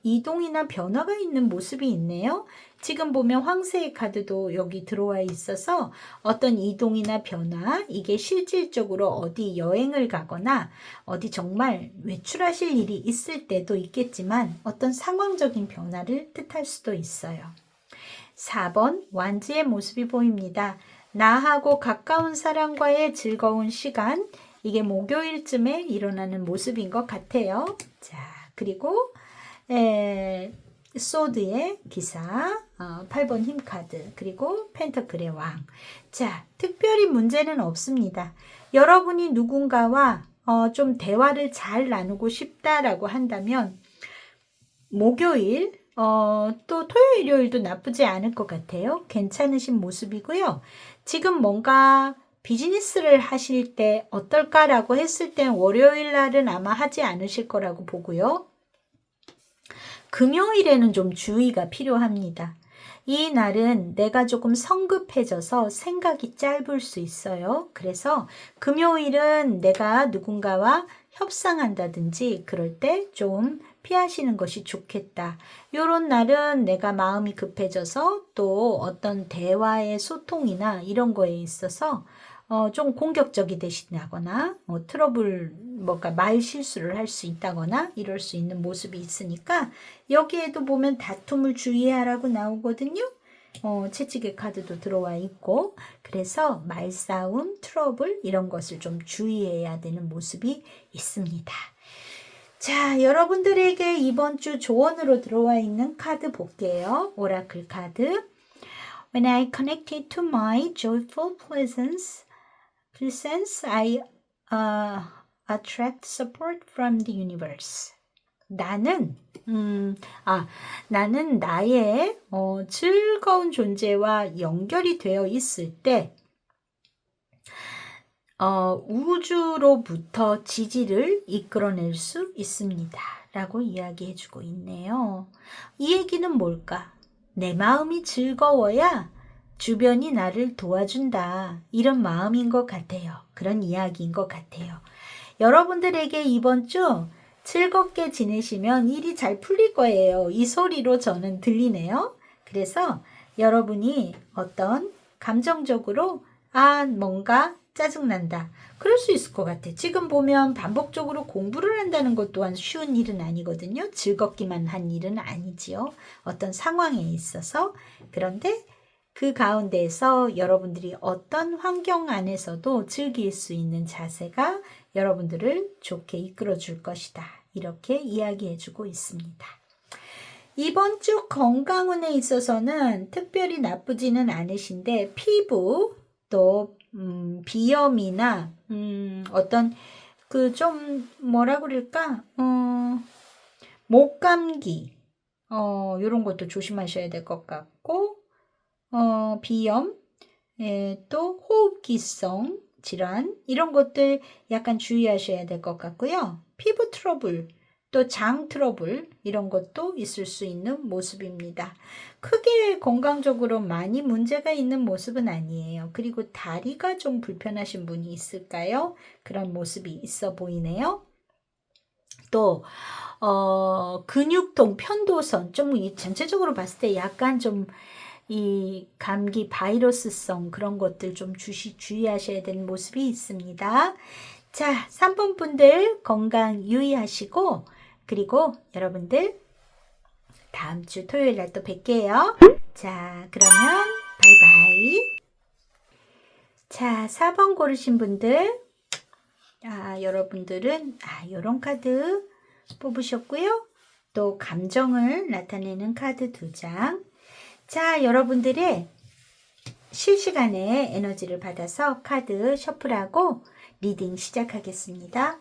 이동이나 변화가 있는 모습이 있네요. 지금 보면 황새의 카드도 여기 들어와 있어서 어떤 이동이나 변화, 이게 실질적으로 어디 여행을 가거나 어디 정말 외출하실 일이 있을 때도 있겠지만 어떤 상황적인 변화를 뜻할 수도 있어요. 4번 완지의 모습이 보입니다. 나하고 가까운 사람과의 즐거운 시간, 이게 목요일쯤에 일어나는 모습인 것 같아요. 자, 그리고 소드의 기사, 8번 힘카드, 그리고 펜터클의 왕. 자, 특별히 문제는 없습니다. 여러분이 누군가와 좀 대화를 잘 나누고 싶다라고 한다면 목요일, 또 토요일, 일요일도 나쁘지 않을 것 같아요. 괜찮으신 모습이고요. 지금 뭔가 비즈니스를 하실 때 어떨까라고 했을 땐 월요일 날은 아마 하지 않으실 거라고 보고요. 금요일에는 좀 주의가 필요합니다. 이 날은 내가 조금 성급해져서 생각이 짧을 수 있어요. 그래서 금요일은 내가 누군가와 협상한다든지 그럴 때 좀 피하시는 것이 좋겠다. 요런 날은 내가 마음이 급해져서 또 어떤 대화의 소통이나 이런 거에 있어서 좀 공격적이 되신다거나 트러블 뭔가 말 실수를 할 수 있다거나 이럴 수 있는 모습이 있으니까 여기에도 보면 다툼을 주의하라고 나오거든요. 채찍의 카드도 들어와 있고 그래서 말싸움, 트러블 이런 것을 좀 주의해야 되는 모습이 있습니다. 자, 여러분들에게 이번 주 조언으로 들어와 있는 카드 볼게요. 오라클 카드. When I connected to my joyful presence, I attract support from the universe. 나는 나의 즐거운 존재와 연결이 되어 있을 때 우주로부터 지지를 이끌어낼 수 있습니다. 라고 이야기해주고 있네요. 이 얘기는 뭘까? 내 마음이 즐거워야 주변이 나를 도와준다. 이런 마음인 것 같아요. 그런 이야기인 것 같아요. 여러분들에게 이번 주 즐겁게 지내시면 일이 잘 풀릴 거예요. 이 소리로 저는 들리네요. 그래서 여러분이 어떤 감정적으로 뭔가 짜증난다. 그럴 수 있을 것 같아. 지금 보면 반복적으로 공부를 한다는 것 또한 쉬운 일은 아니거든요. 즐겁기만 한 일은 아니지요. 어떤 상황에 있어서. 그런데 그 가운데에서 여러분들이 어떤 환경 안에서도 즐길 수 있는 자세가 여러분들을 좋게 이끌어 줄 것이다. 이렇게 이야기해 주고 있습니다. 이번 주 건강운에 있어서는 특별히 나쁘지는 않으신데 피부 또 비염이나 어떤 그 좀 뭐라 그럴까 목감기 이런 것도 조심하셔야 될 것 같고 비염 또 호흡기성 질환 이런 것들 약간 주의하셔야 될 것 같고요. 피부 트러블 또 장 트러블 이런 것도 있을 수 있는 모습입니다. 크게 건강적으로 많이 문제가 있는 모습은 아니에요. 그리고 다리가 좀 불편하신 분이 있을까요? 그런 모습이 있어 보이네요. 또 근육통, 편도선 좀 전체적으로 봤을 때 약간 좀 이 감기 바이러스성 그런 것들 좀 주의하셔야 되는 모습이 있습니다. 자, 3번 분들 건강 유의하시고 그리고 여러분들 다음 주 토요일 날 또 뵐게요. 자, 그러면 바이바이. 자, 4번 고르신 분들 여러분들은 요런 카드 뽑으셨고요. 또 감정을 나타내는 카드 2장. 자, 여러분들의 실시간에 에너지를 받아서 카드 셔플하고 리딩 시작하겠습니다.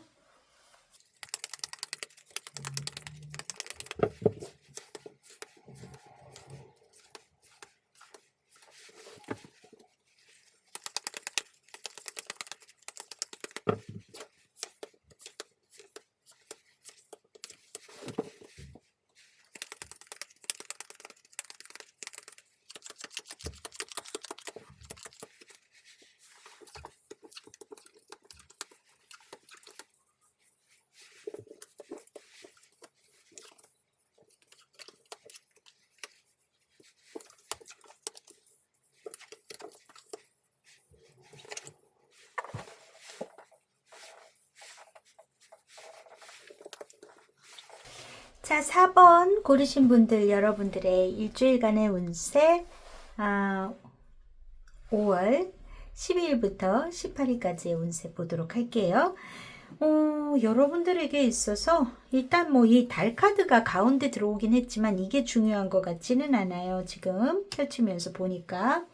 자, 4번 고르신 분들 여러분들의 일주일간의 운세 5월 12일부터 18일까지의 운세 보도록 할게요. 여러분들에게 있어서 일단 이 달 카드가 가운데 들어오긴 했지만 이게 중요한 것 같지는 않아요. 지금 펼치면서 보니까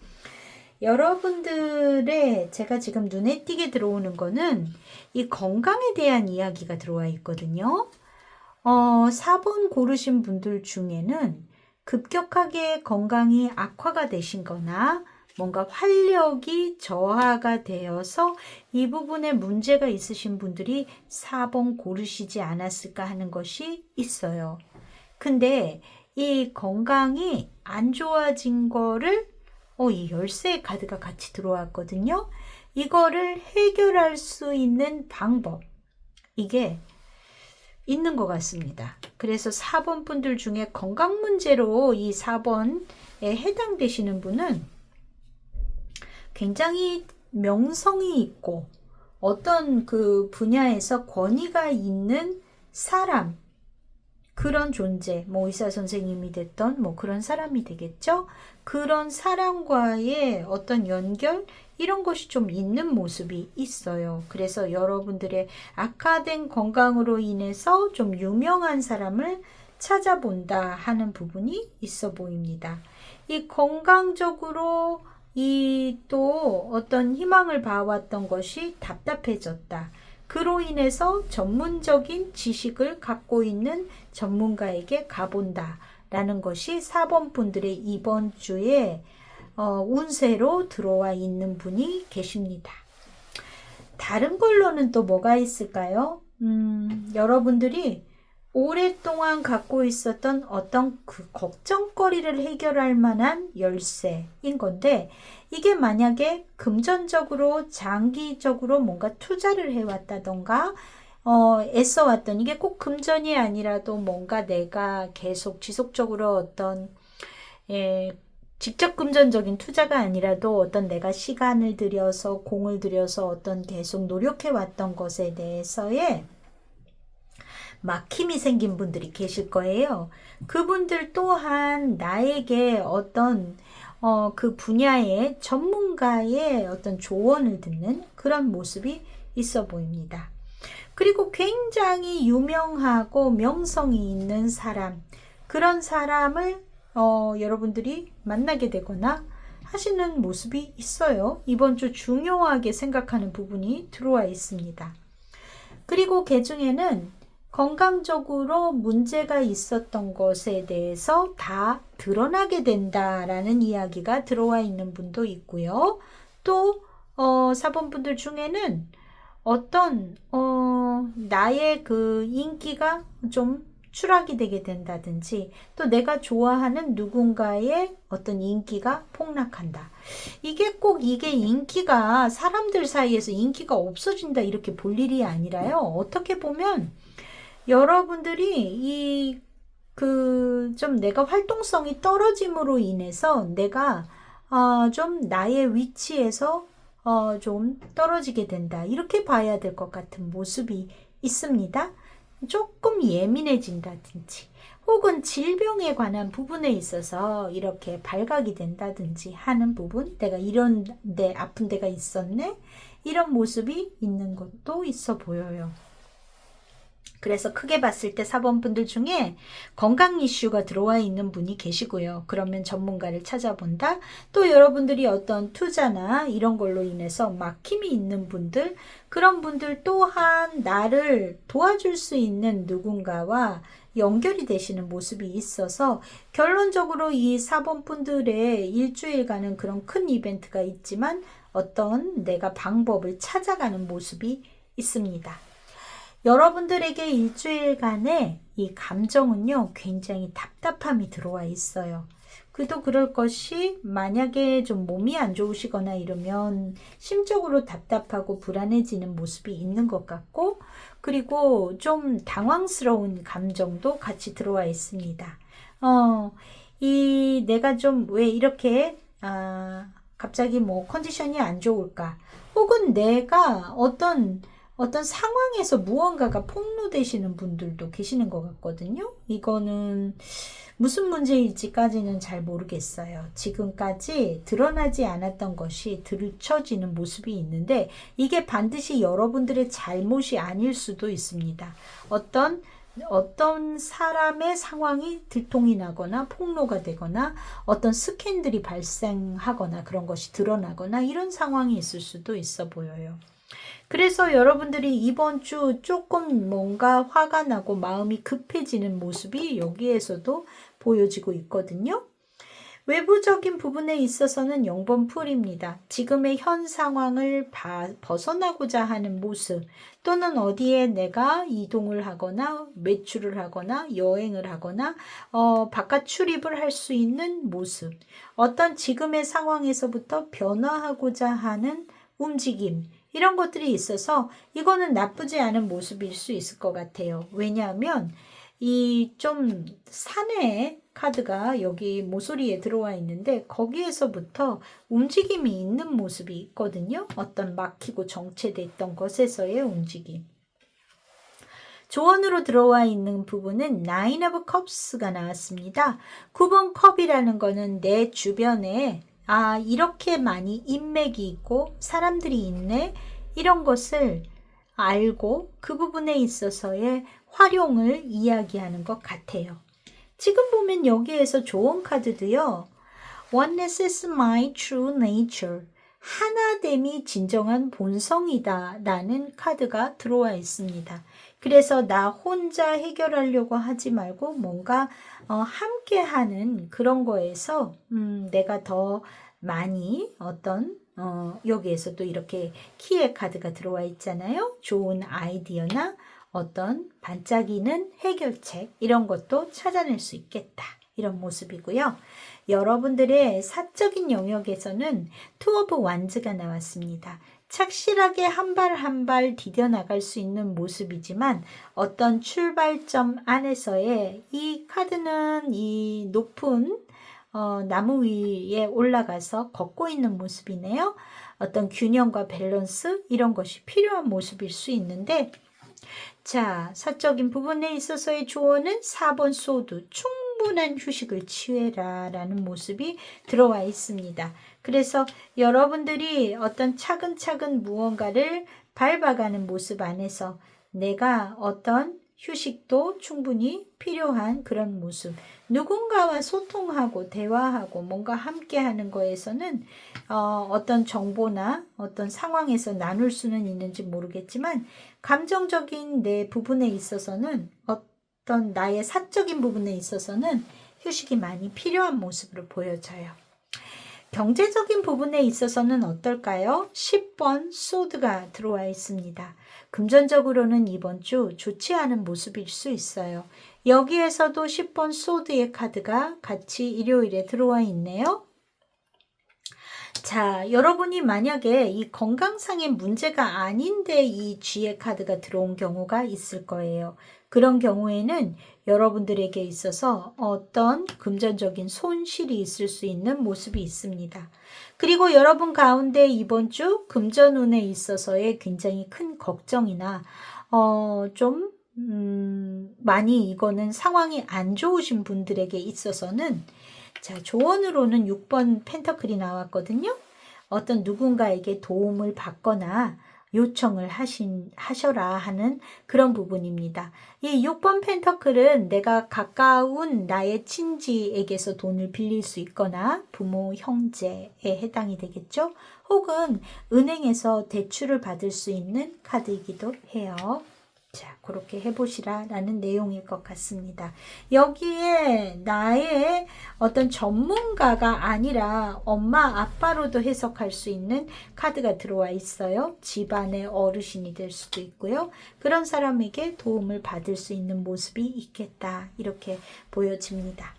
여러분들의 제가 지금 눈에 띄게 들어오는 거는 이 건강에 대한 이야기가 들어와 있거든요. 4번 고르신 분들 중에는 급격하게 건강이 악화가 되신 거나 뭔가 활력이 저하가 되어서 이 부분에 문제가 있으신 분들이 4번 고르시지 않았을까 하는 것이 있어요. 근데 이 건강이 안 좋아진 거를 이 열쇠의 카드가 같이 들어왔거든요. 이거를 해결할 수 있는 방법 이게 있는 것 같습니다. 그래서 4번 분들 중에 건강 문제로 이 4번에 해당되시는 분은 굉장히 명성이 있고 어떤 그 분야에서 권위가 있는 사람 그런 존재 의사 선생님이 됐던 그런 사람이 되겠죠. 그런 사람과의 어떤 연결 이런 것이 좀 있는 모습이 있어요. 그래서 여러분들의 악화된 건강으로 인해서 좀 유명한 사람을 찾아본다 하는 부분이 있어 보입니다. 이 건강적으로 이 또 어떤 희망을 봐왔던 것이 답답해졌다. 그로 인해서 전문적인 지식을 갖고 있는 전문가에게 가본다 라는 것이 4번 분들의 이번 주에 운세로 들어와 있는 분이 계십니다. 다른 걸로는 또 뭐가 있을까요? 여러분들이 오랫동안 갖고 있었던 어떤 그 걱정거리를 해결할 만한 열쇠인 건데, 이게 만약에 금전적으로 장기적으로 뭔가 투자를 해왔다던가 애써왔던, 이게 꼭 금전이 아니라도 뭔가 내가 계속 지속적으로 어떤 직접 금전적인 투자가 아니라도 어떤 내가 시간을 들여서 공을 들여서 어떤 계속 노력해왔던 것에 대해서의 막힘이 생긴 분들이 계실 거예요. 그분들 또한 나에게 어떤 그 분야의 전문가의 어떤 조언을 듣는 그런 모습이 있어 보입니다. 그리고 굉장히 유명하고 명성이 있는 사람, 그런 사람을 여러분들이 만나게 되거나 하시는 모습이 있어요. 이번 주 중요하게 생각하는 부분이 들어와 있습니다. 그리고 그 중에는 건강적으로 문제가 있었던 것에 대해서 다 드러나게 된다라는 이야기가 들어와 있는 분도 있고요. 또 4번 분들 중에는 어떤 나의 그 인기가 좀 추락이 되게 된다든지, 또 내가 좋아하는 누군가의 어떤 인기가 폭락한다. 이게 인기가 사람들 사이에서 인기가 없어진다 이렇게 볼 일이 아니라요. 어떻게 보면 여러분들이 좀 내가 활동성이 떨어짐으로 인해서 내가 좀 나의 위치에서 좀 떨어지게 된다. 이렇게 봐야 될 것 같은 모습이 있습니다. 조금 예민해진다든지, 혹은 질병에 관한 부분에 있어서 이렇게 발각이 된다든지 하는 부분, 내가 이런 데 아픈 데가 있었네? 이런 모습이 있는 것도 있어 보여요. 그래서 크게 봤을 때 4번 분들 중에 건강 이슈가 들어와 있는 분이 계시고요. 그러면 전문가를 찾아본다. 또 여러분들이 어떤 투자나 이런 걸로 인해서 막힘이 있는 분들, 그런 분들 또한 나를 도와줄 수 있는 누군가와 연결이 되시는 모습이 있어서 결론적으로 이 4번 분들의 일주일간은 그런 큰 이벤트가 있지만 어떤 내가 방법을 찾아가는 모습이 있습니다. 여러분들에게 일주일간의 이 감정은요, 굉장히 답답함이 들어와 있어요. 그도 그럴 것이 만약에 좀 몸이 안 좋으시거나 이러면 심적으로 답답하고 불안해지는 모습이 있는 것 같고, 그리고 좀 당황스러운 감정도 같이 들어와 있습니다. 내가 좀 왜 이렇게 갑자기 뭐 컨디션이 안 좋을까? 혹은 내가 어떤 상황에서 무언가가 폭로되시는 분들도 계시는 것 같거든요. 이거는 무슨 문제일지까지는 잘 모르겠어요. 지금까지 드러나지 않았던 것이 들춰지는 모습이 있는데, 이게 반드시 여러분들의 잘못이 아닐 수도 있습니다. 어떤 사람의 상황이 들통이 나거나 폭로가 되거나 어떤 스캔들이 발생하거나 그런 것이 드러나거나 이런 상황이 있을 수도 있어 보여요. 그래서 여러분들이 이번 주 조금 뭔가 화가 나고 마음이 급해지는 모습이 여기에서도 보여지고 있거든요. 외부적인 부분에 있어서는 0번 풀입니다. 지금의 현 상황을 벗어나고자 하는 모습, 또는 어디에 내가 이동을 하거나 외출을 하거나 여행을 하거나 바깥 출입을 할 수 있는 모습, 어떤 지금의 상황에서부터 변화하고자 하는 움직임, 이런 것들이 있어서 이거는 나쁘지 않은 모습일 수 있을 것 같아요. 왜냐하면 이 좀 사내 카드가 여기 모서리에 들어와 있는데 거기에서부터 움직임이 있는 모습이 있거든요. 어떤 막히고 정체됐던 것에서의 움직임. 조언으로 들어와 있는 부분은 Nine of Cups가 나왔습니다. 9번 컵이라는 거는 내 주변에 이렇게 많이 인맥이 있고 사람들이 있네, 이런 것을 알고 그 부분에 있어서의 활용을 이야기하는 것 같아요. 지금 보면 여기에서 조언 카드도요. Oneness is my true nature. 하나됨이 진정한 본성이다 라는 카드가 들어와 있습니다. 그래서 나 혼자 해결하려고 하지 말고 뭔가 함께하는 그런 거에서 내가 더 많이 여기에서도 이렇게 키의 카드가 들어와 있잖아요. 좋은 아이디어나 어떤 반짝이는 해결책 이런 것도 찾아낼 수 있겠다. 이런 모습이고요. 여러분들의 사적인 영역에서는 투 오브 완즈가 나왔습니다. 착실하게 한 발 한 발 디뎌나갈 수 있는 모습이지만 어떤 출발점 안에서의 이 카드는 이 높은 나무 위에 올라가서 걷고 있는 모습이네요. 어떤 균형과 밸런스 이런 것이 필요한 모습일 수 있는데 자, 사적인 부분에 있어서의 조언은 4번 소드, 충분한 휴식을 취해라 라는 모습이 들어와 있습니다. 그래서 여러분들이 어떤 차근차근 무언가를 밟아가는 모습 안에서 내가 어떤 휴식도 충분히 필요한 그런 모습. 누군가와 소통하고 대화하고 뭔가 함께 하는 거에서는 어떤 정보나 어떤 상황에서 나눌 수는 있는지 모르겠지만 감정적인 내 부분에 있어서는 어떤 나의 사적인 부분에 있어서는 휴식이 많이 필요한 모습으로 보여져요. 경제적인 부분에 있어서는 어떨까요? 10번 소드가 들어와 있습니다. 금전적으로는 이번 주 좋지 않은 모습일 수 있어요. 여기에서도 10번 소드의 카드가 같이 일요일에 들어와 있네요. 자, 여러분이 만약에 이 건강상의 문제가 아닌데 이 G의 카드가 들어온 경우가 있을 거예요. 그런 경우에는 여러분들에게 있어서 어떤 금전적인 손실이 있을 수 있는 모습이 있습니다. 그리고 여러분 가운데 이번 주 금전운에 있어서의 굉장히 큰 걱정이나 많이 이거는 상황이 안 좋으신 분들에게 있어서는 자, 조언으로는 6번 펜터클이 나왔거든요. 어떤 누군가에게 도움을 받거나 요청을 하셔라 하는 그런 부분입니다. 이 6번 펜터클은 내가 가까운 나의 친지에게서 돈을 빌릴 수 있거나 부모, 형제에 해당이 되겠죠. 혹은 은행에서 대출을 받을 수 있는 카드이기도 해요. 자, 그렇게 해보시라 라는 내용일 것 같습니다. 여기에 나의 어떤 전문가가 아니라 엄마, 아빠로도 해석할 수 있는 카드가 들어와 있어요. 집안의 어르신이 될 수도 있고요. 그런 사람에게 도움을 받을 수 있는 모습이 있겠다. 이렇게 보여집니다.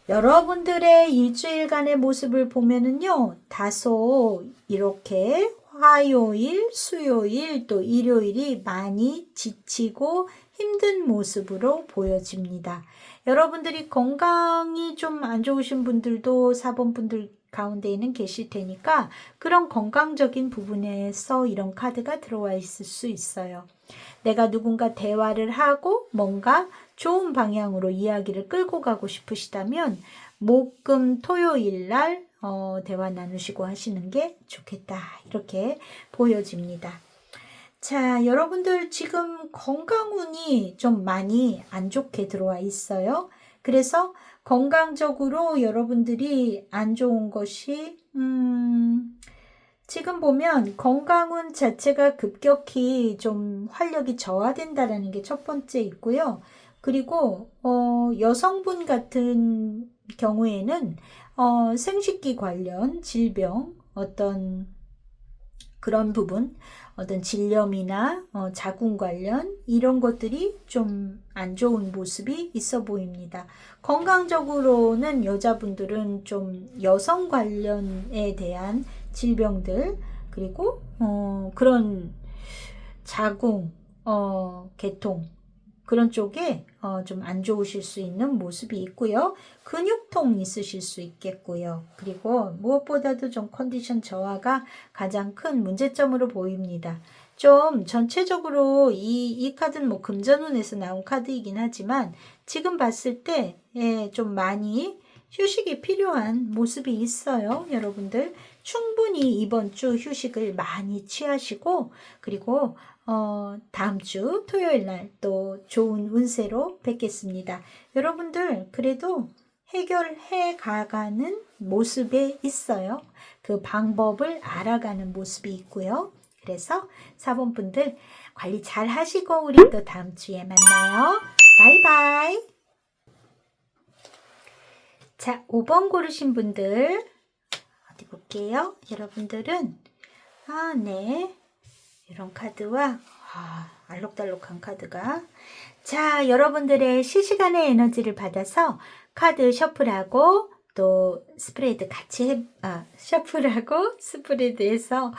여러분들의 일주일간의 모습을 보면은요, 다소 이렇게 화요일, 수요일, 또 일요일이 많이 지치고 힘든 모습으로 보여집니다. 여러분들이 건강이 좀 안 좋으신 분들도 4번 분들 가운데에는 계실 테니까 그런 건강적인 부분에서 이런 카드가 들어와 있을 수 있어요. 내가 누군가 대화를 하고 뭔가 좋은 방향으로 이야기를 끌고 가고 싶으시다면 목, 금, 토요일 날 대화 나누시고 하시는 게 좋겠다. 이렇게 보여집니다. 자, 여러분들 지금 건강운이 좀 많이 안 좋게 들어와 있어요. 그래서 건강적으로 여러분들이 안 좋은 것이 지금 보면 건강운 자체가 급격히 좀 활력이 저하된다라는 게 첫 번째 있고요. 그리고 여성분 같은 경우에는 생식기 관련 질병 어떤 그런 부분 어떤 질염이나 자궁 관련 이런 것들이 좀 안 좋은 모습이 있어 보입니다. 건강적으로는 여자분들은 좀 여성 관련에 대한 질병들 그리고 그런 자궁, 계통 그런 쪽에 좀 안 좋으실 수 있는 모습이 있고요. 근육통 있으실 수 있겠고요. 그리고 무엇보다도 좀 컨디션 저하가 가장 큰 문제점으로 보입니다. 좀 전체적으로 이 카드는 뭐 금전운에서 나온 카드이긴 하지만 지금 봤을 때 좀 많이 휴식이 필요한 모습이 있어요. 여러분들 충분히 이번 주 휴식을 많이 취하시고 그리고 다음 주 토요일 날 또 좋은 운세로 뵙겠습니다. 여러분들 그래도 해결해 가가는 모습에 있어요. 그 방법을 알아가는 모습이 있고요. 그래서 4번 분들 관리 잘 하시고 우리 또 다음 주에 만나요. 바이바이. 자, 5번 고르신 분들 어디 볼게요. 여러분들은 네. 이런 카드와 알록달록한 카드가. 자, 여러분들의 실시간의 에너지를 받아서 카드 셔플하고 또 스프레드 같이 셔플하고 스프레드해서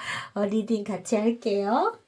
리딩 같이 할게요.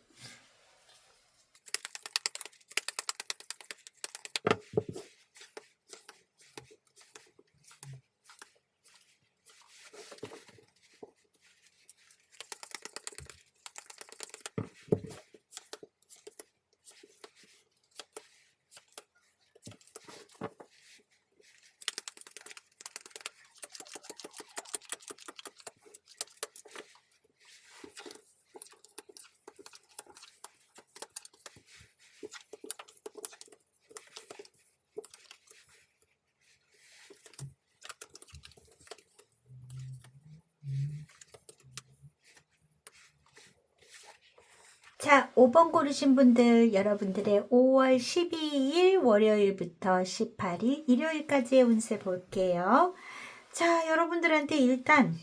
자, 5번 고르신 분들, 여러분들의 5월 12일 월요일부터 18일 일요일까지의 운세 볼게요. 자, 여러분들한테 일단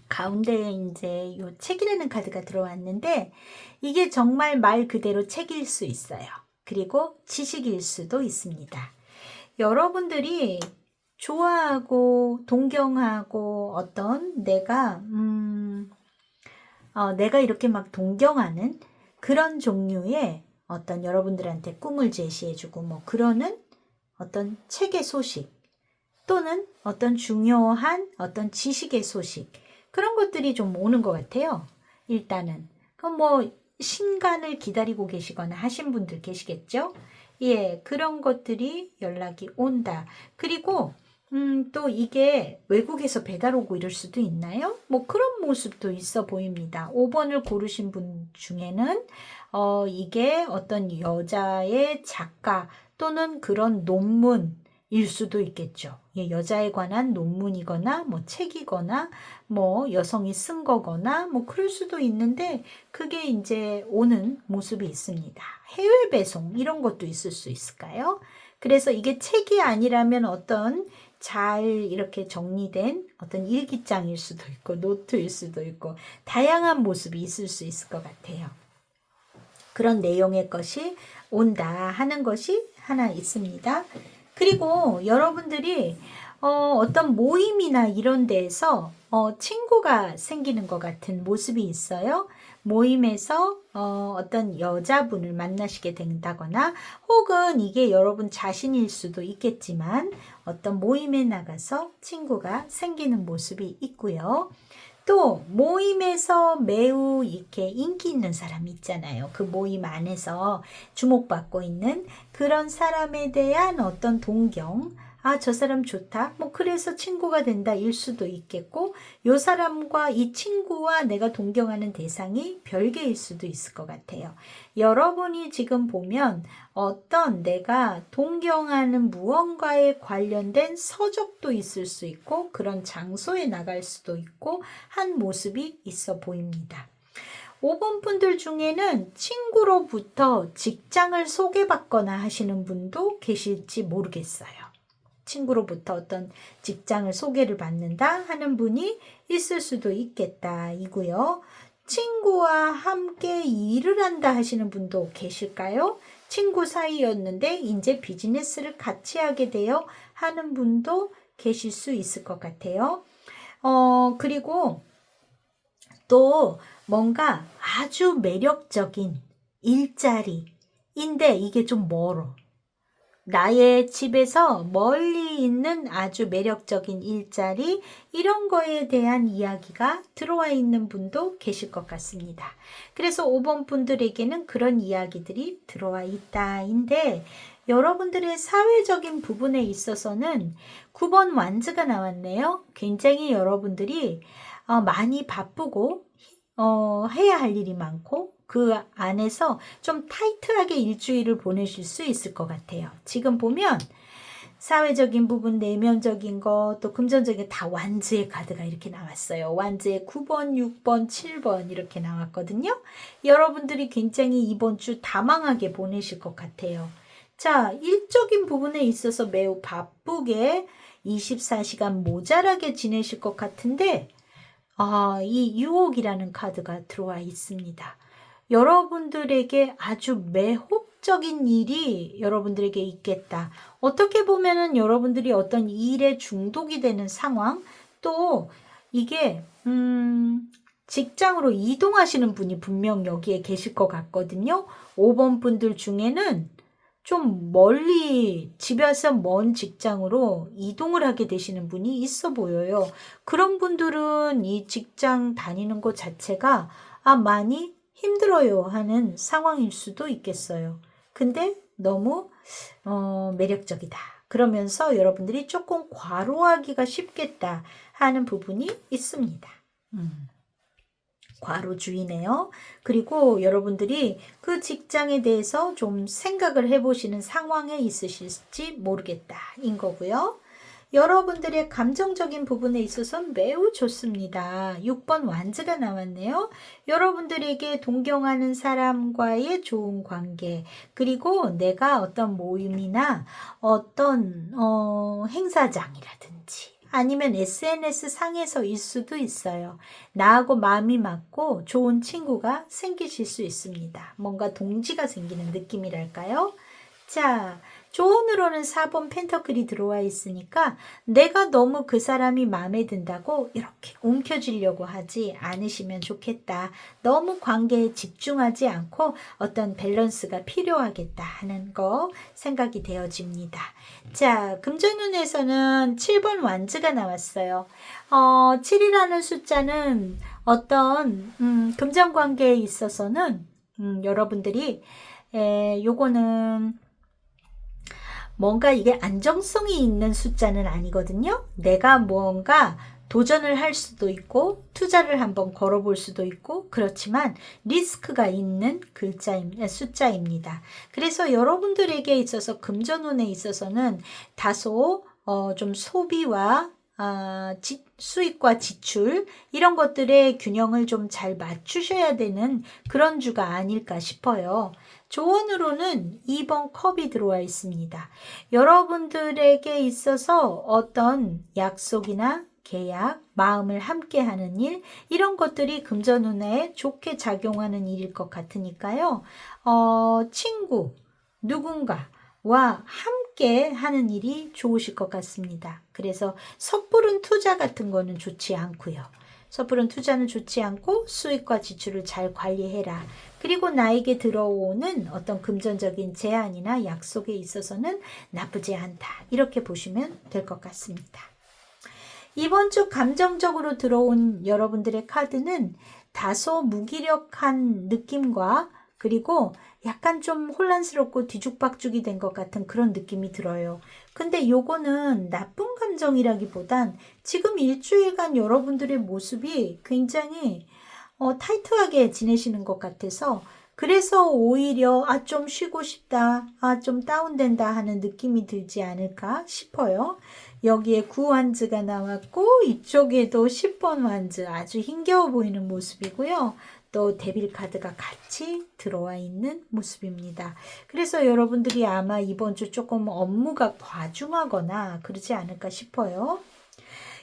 가운데에 이제 요 책이라는 카드가 들어왔는데, 이게 정말 말 그대로 책일 수 있어요. 그리고 지식일 수도 있습니다. 여러분들이 좋아하고 동경하고 어떤 내가 이렇게 막 동경하는 그런 종류의 어떤 여러분들한테 꿈을 제시해주고 뭐 그러는 어떤 책의 소식 또는 어떤 중요한 어떤 지식의 소식, 그런 것들이 좀 오는 것 같아요. 일단은 그럼 뭐 신간을 기다리고 계시거나 하신 분들 계시겠죠? 예, 그런 것들이 연락이 온다. 그리고 또 이게 외국에서 배달 오고 이럴 수도 있나요? 뭐 그런 모습도 있어 보입니다. 5번을 고르신 분 중에는 이게 어떤 여자의 작가 또는 그런 논문일 수도 있겠죠. 예, 여자에 관한 논문이거나 뭐 책이거나 뭐 여성이 쓴 거거나 뭐 그럴 수도 있는데, 그게 이제 오는 모습이 있습니다. 해외 배송 이런 것도 있을 수 있을까요? 그래서 이게 책이 아니라면 어떤 잘 이렇게 정리된 어떤 일기장일 수도 있고 노트일 수도 있고 다양한 모습이 있을 수 있을 것 같아요. 그런 내용의 것이 온다 하는 것이 하나 있습니다. 그리고 여러분들이 어떤 모임이나 이런 데에서 친구가 생기는 것 같은 모습이 있어요. 모임에서 어떤 여자분을 만나시게 된다거나, 혹은 이게 여러분 자신일 수도 있겠지만 어떤 모임에 나가서 친구가 생기는 모습이 있고요. 또 모임에서 매우 이렇게 인기 있는 사람이 있잖아요. 그 모임 안에서 주목받고 있는 그런 사람에 대한 어떤 동경, 저 사람 좋다, 뭐 그래서 친구가 된다 일 수도 있겠고, 요 사람과 이 친구와 내가 동경하는 대상이 별개일 수도 있을 것 같아요. 여러분이 지금 보면 어떤 내가 동경하는 무언가에 관련된 서적도 있을 수 있고, 그런 장소에 나갈 수도 있고 한 모습이 있어 보입니다. 5번 분들 중에는 친구로부터 직장을 소개받거나 하시는 분도 계실지 모르겠어요. 친구로부터 어떤 직장을 소개를 받는다 하는 분이 있을 수도 있겠다 이고요. 친구와 함께 일을 한다 하시는 분도 계실까요? 친구 사이였는데 이제 비즈니스를 같이 하게 되어 하는 분도 계실 수 있을 것 같아요. 그리고 또 뭔가 아주 매력적인 일자리인데 이게 좀 멀어. 나의 집에서 멀리 있는 아주 매력적인 일자리, 이런 거에 대한 이야기가 들어와 있는 분도 계실 것 같습니다. 그래서 5번 분들에게는 그런 이야기들이 들어와 있다인데, 여러분들의 사회적인 부분에 있어서는 9번 완즈가 나왔네요. 굉장히 여러분들이 많이 바쁘고 해야 할 일이 많고 그 안에서 좀 타이트하게 일주일을 보내실 수 있을 것 같아요. 지금 보면 사회적인 부분, 내면적인 것, 또 금전적인 다 완즈의 카드가 이렇게 나왔어요. 완즈의 9번, 6번, 7번 이렇게 나왔거든요. 여러분들이 굉장히 이번 주 다망하게 보내실 것 같아요. 자, 일적인 부분에 있어서 매우 바쁘게 24시간 모자라게 지내실 것 같은데, 이 유혹이라는 카드가 들어와 있습니다. 여러분들에게 아주 매혹적인 일이 여러분들에게 있겠다. 어떻게 보면은 여러분들이 어떤 일에 중독이 되는 상황, 또 이게 직장으로 이동하시는 분이 분명 여기에 계실 것 같거든요. 5번 분들 중에는 좀 멀리 집에서 먼 직장으로 이동을 하게 되시는 분이 있어 보여요. 그런 분들은 이 직장 다니는 것 자체가 많이 힘들어요 하는 상황일 수도 있겠어요. 근데 너무 매력적이다. 그러면서 여러분들이 조금 과로하기가 쉽겠다 하는 부분이 있습니다. 과로주의네요. 그리고 여러분들이 그 직장에 대해서 좀 생각을 해보시는 상황에 있으실지 모르겠다 인 거고요. 여러분들의 감정적인 부분에 있어서 매우 좋습니다. 6번 완즈가 나왔네요. 여러분들에게 동경하는 사람과의 좋은 관계, 그리고 내가 어떤 모임이나 어떤 행사장이라든지 아니면 SNS 상에서일 수도 있어요. 나하고 마음이 맞고 좋은 친구가 생기실 수 있습니다. 뭔가 동지가 생기는 느낌이랄까요? 자, 조언으로는 4번 펜터클이 들어와 있으니까 내가 너무 그 사람이 마음에 든다고 이렇게 움켜쥐려고 하지 않으시면 좋겠다. 너무 관계에 집중하지 않고 어떤 밸런스가 필요하겠다 하는 거 생각이 되어집니다. 자, 금전운에서는 7번 완즈가 나왔어요. 7이라는 숫자는 어떤 금전관계에 있어서는 여러분들이 요거는 뭔가 이게 안정성이 있는 숫자는 아니거든요. 내가 뭔가 도전을 할 수도 있고 투자를 한번 걸어볼 수도 있고 그렇지만 리스크가 있는 숫자입니다. 그래서 여러분들에게 있어서 금전운에 있어서는 다소 좀 소비와 수익과 지출 이런 것들의 균형을 좀 잘 맞추셔야 되는 그런 주가 아닐까 싶어요. 조언으로는 2번 컵이 들어와 있습니다. 여러분들에게 있어서 어떤 약속이나 계약, 마음을 함께하는 일 이런 것들이 금전운에 좋게 작용하는 일일 것 같으니까요. 친구, 누군가와 함께 하는 일이 좋으실 것 같습니다. 그래서 섣부른 투자 같은 거는 좋지 않고요. 섣부른 투자는 좋지 않고 수익과 지출을 잘 관리해라. 그리고 나에게 들어오는 어떤 금전적인 제안이나 약속에 있어서는 나쁘지 않다. 이렇게 보시면 될 것 같습니다. 이번 주 감정적으로 들어온 여러분들의 카드는 다소 무기력한 느낌과 그리고 약간 좀 혼란스럽고 뒤죽박죽이 된 것 같은 그런 느낌이 들어요. 근데 요거는 나쁜 감정이라기보단 지금 일주일간 여러분들의 모습이 굉장히 타이트하게 지내시는 것 같아서 그래서 오히려 좀 쉬고 싶다, 좀 다운된다 하는 느낌이 들지 않을까 싶어요. 여기에 9완즈가 나왔고 이쪽에도 10번 완즈 아주 힘겨워 보이는 모습이고요. 또 데빌 카드가 같이 들어와 있는 모습입니다. 그래서 여러분들이 아마 이번 주 조금 업무가 과중하거나 그러지 않을까 싶어요.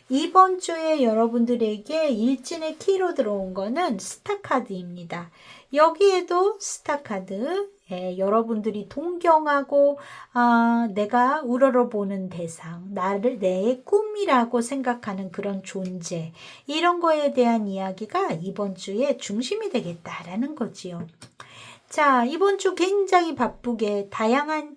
이번 주에 여러분들에게 일진의 키로 들어온 거는 스타카드입니다. 여기에도 스타카드, 여러분들이 동경하고 내가 우러러보는 대상, 내의 꿈이라고 생각하는 그런 존재 이런 거에 대한 이야기가 이번 주에 중심이 되겠다라는 거지요. 자, 이번 주 굉장히 바쁘게 다양한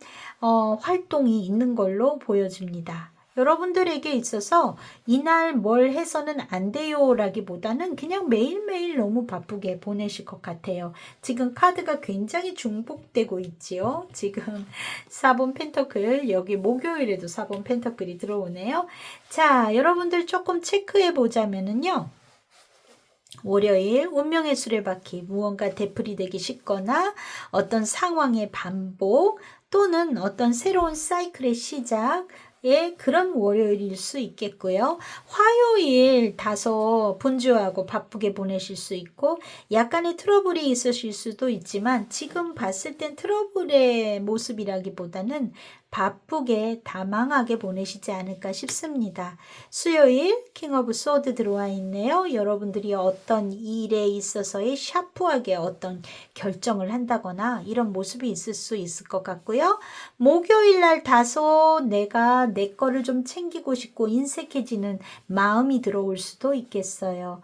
활동이 있는 걸로 보여집니다. 여러분들에게 있어서 이날 뭘 해서는 안 돼요 라기보다는 그냥 매일매일 너무 바쁘게 보내실 것 같아요. 지금 카드가 굉장히 중복되고 있지요. 지금 4번 펜터클, 여기 목요일에도 4번 펜터클이 들어오네요. 자, 여러분들 조금 체크해 보자면은요. 월요일 운명의 수레바퀴, 무언가 되풀이되기 쉽거나 어떤 상황의 반복 또는 어떤 새로운 사이클의 시작 그런 월요일일 수 있겠고요. 화요일 다소 분주하고 바쁘게 보내실 수 있고 약간의 트러블이 있으실 수도 있지만 지금 봤을 땐 트러블의 모습이라기보다는 바쁘게 다망하게 보내시지 않을까 싶습니다. 수요일 킹 오브 소드 들어와 있네요. 여러분들이 어떤 일에 있어서의 샤프하게 어떤 결정을 한다거나 이런 모습이 있을 수 있을 것 같고요. 목요일 날 다소 내가 내 거를 좀 챙기고 싶고 인색해지는 마음이 들어올 수도 있겠어요.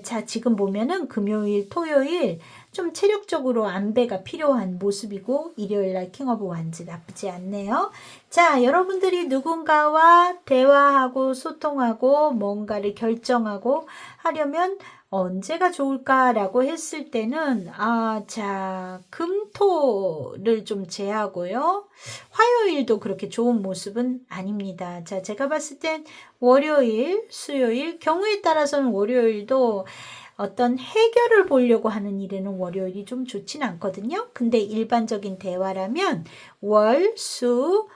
자, 지금 보면은 금요일, 토요일 좀 체력적으로 안배가 필요한 모습이고 일요일 날 킹 오브 완즈 나쁘지 않네요. 자, 여러분들이 누군가와 대화하고 소통하고 뭔가를 결정하고 하려면 언제가 좋을까라고 했을 때는 자, 금토를 좀 제하고요. 화요일도 그렇게 좋은 모습은 아닙니다. 자, 제가 봤을 땐 월요일, 수요일, 경우에 따라서는 월요일도 어떤 해결을 보려고 하는 일에는 월요일이 좀 좋진 않거든요. 근데 일반적인 대화라면 월, 수,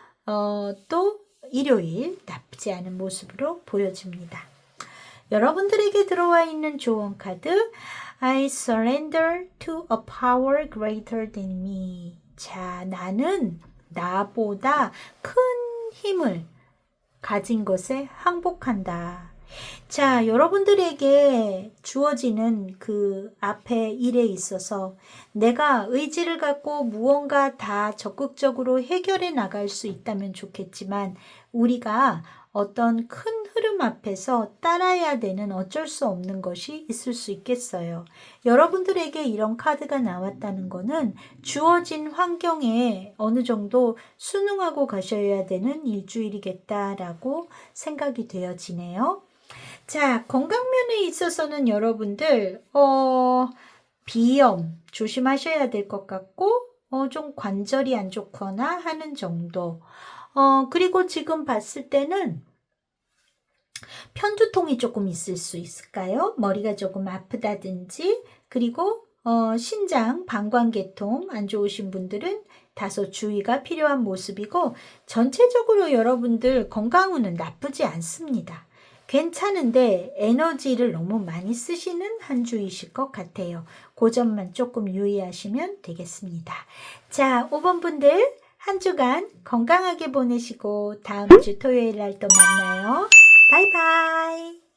또 일요일 나쁘지 않은 모습으로 보여집니다. 여러분들에게 들어와 있는 조언 카드 I surrender to a power greater than me. 자, 나는 나보다 큰 힘을 가진 것에 항복한다. 자, 여러분들에게 주어지는 그 앞에 일에 있어서 내가 의지를 갖고 무언가 다 적극적으로 해결해 나갈 수 있다면 좋겠지만 우리가 어떤 큰 흐름 앞에서 따라야 되는 어쩔 수 없는 것이 있을 수 있겠어요. 여러분들에게 이런 카드가 나왔다는 것은 주어진 환경에 어느 정도 순응하고 가셔야 되는 일주일이겠다라고 생각이 되어지네요. 자, 건강면에 있어서는 여러분들 비염 조심하셔야 될 것 같고 좀 관절이 안 좋거나 하는 정도. 그리고 지금 봤을 때는 편두통이 조금 있을 수 있을까요? 머리가 조금 아프다든지 그리고 신장, 방광계통 안 좋으신 분들은 다소 주의가 필요한 모습이고 전체적으로 여러분들 건강운은 나쁘지 않습니다. 괜찮은데 에너지를 너무 많이 쓰시는 한 주이실 것 같아요. 그 점만 조금 유의하시면 되겠습니다. 자, 5번 분들 한 주간 건강하게 보내시고 다음 주 토요일 날 또 만나요. 바이바이.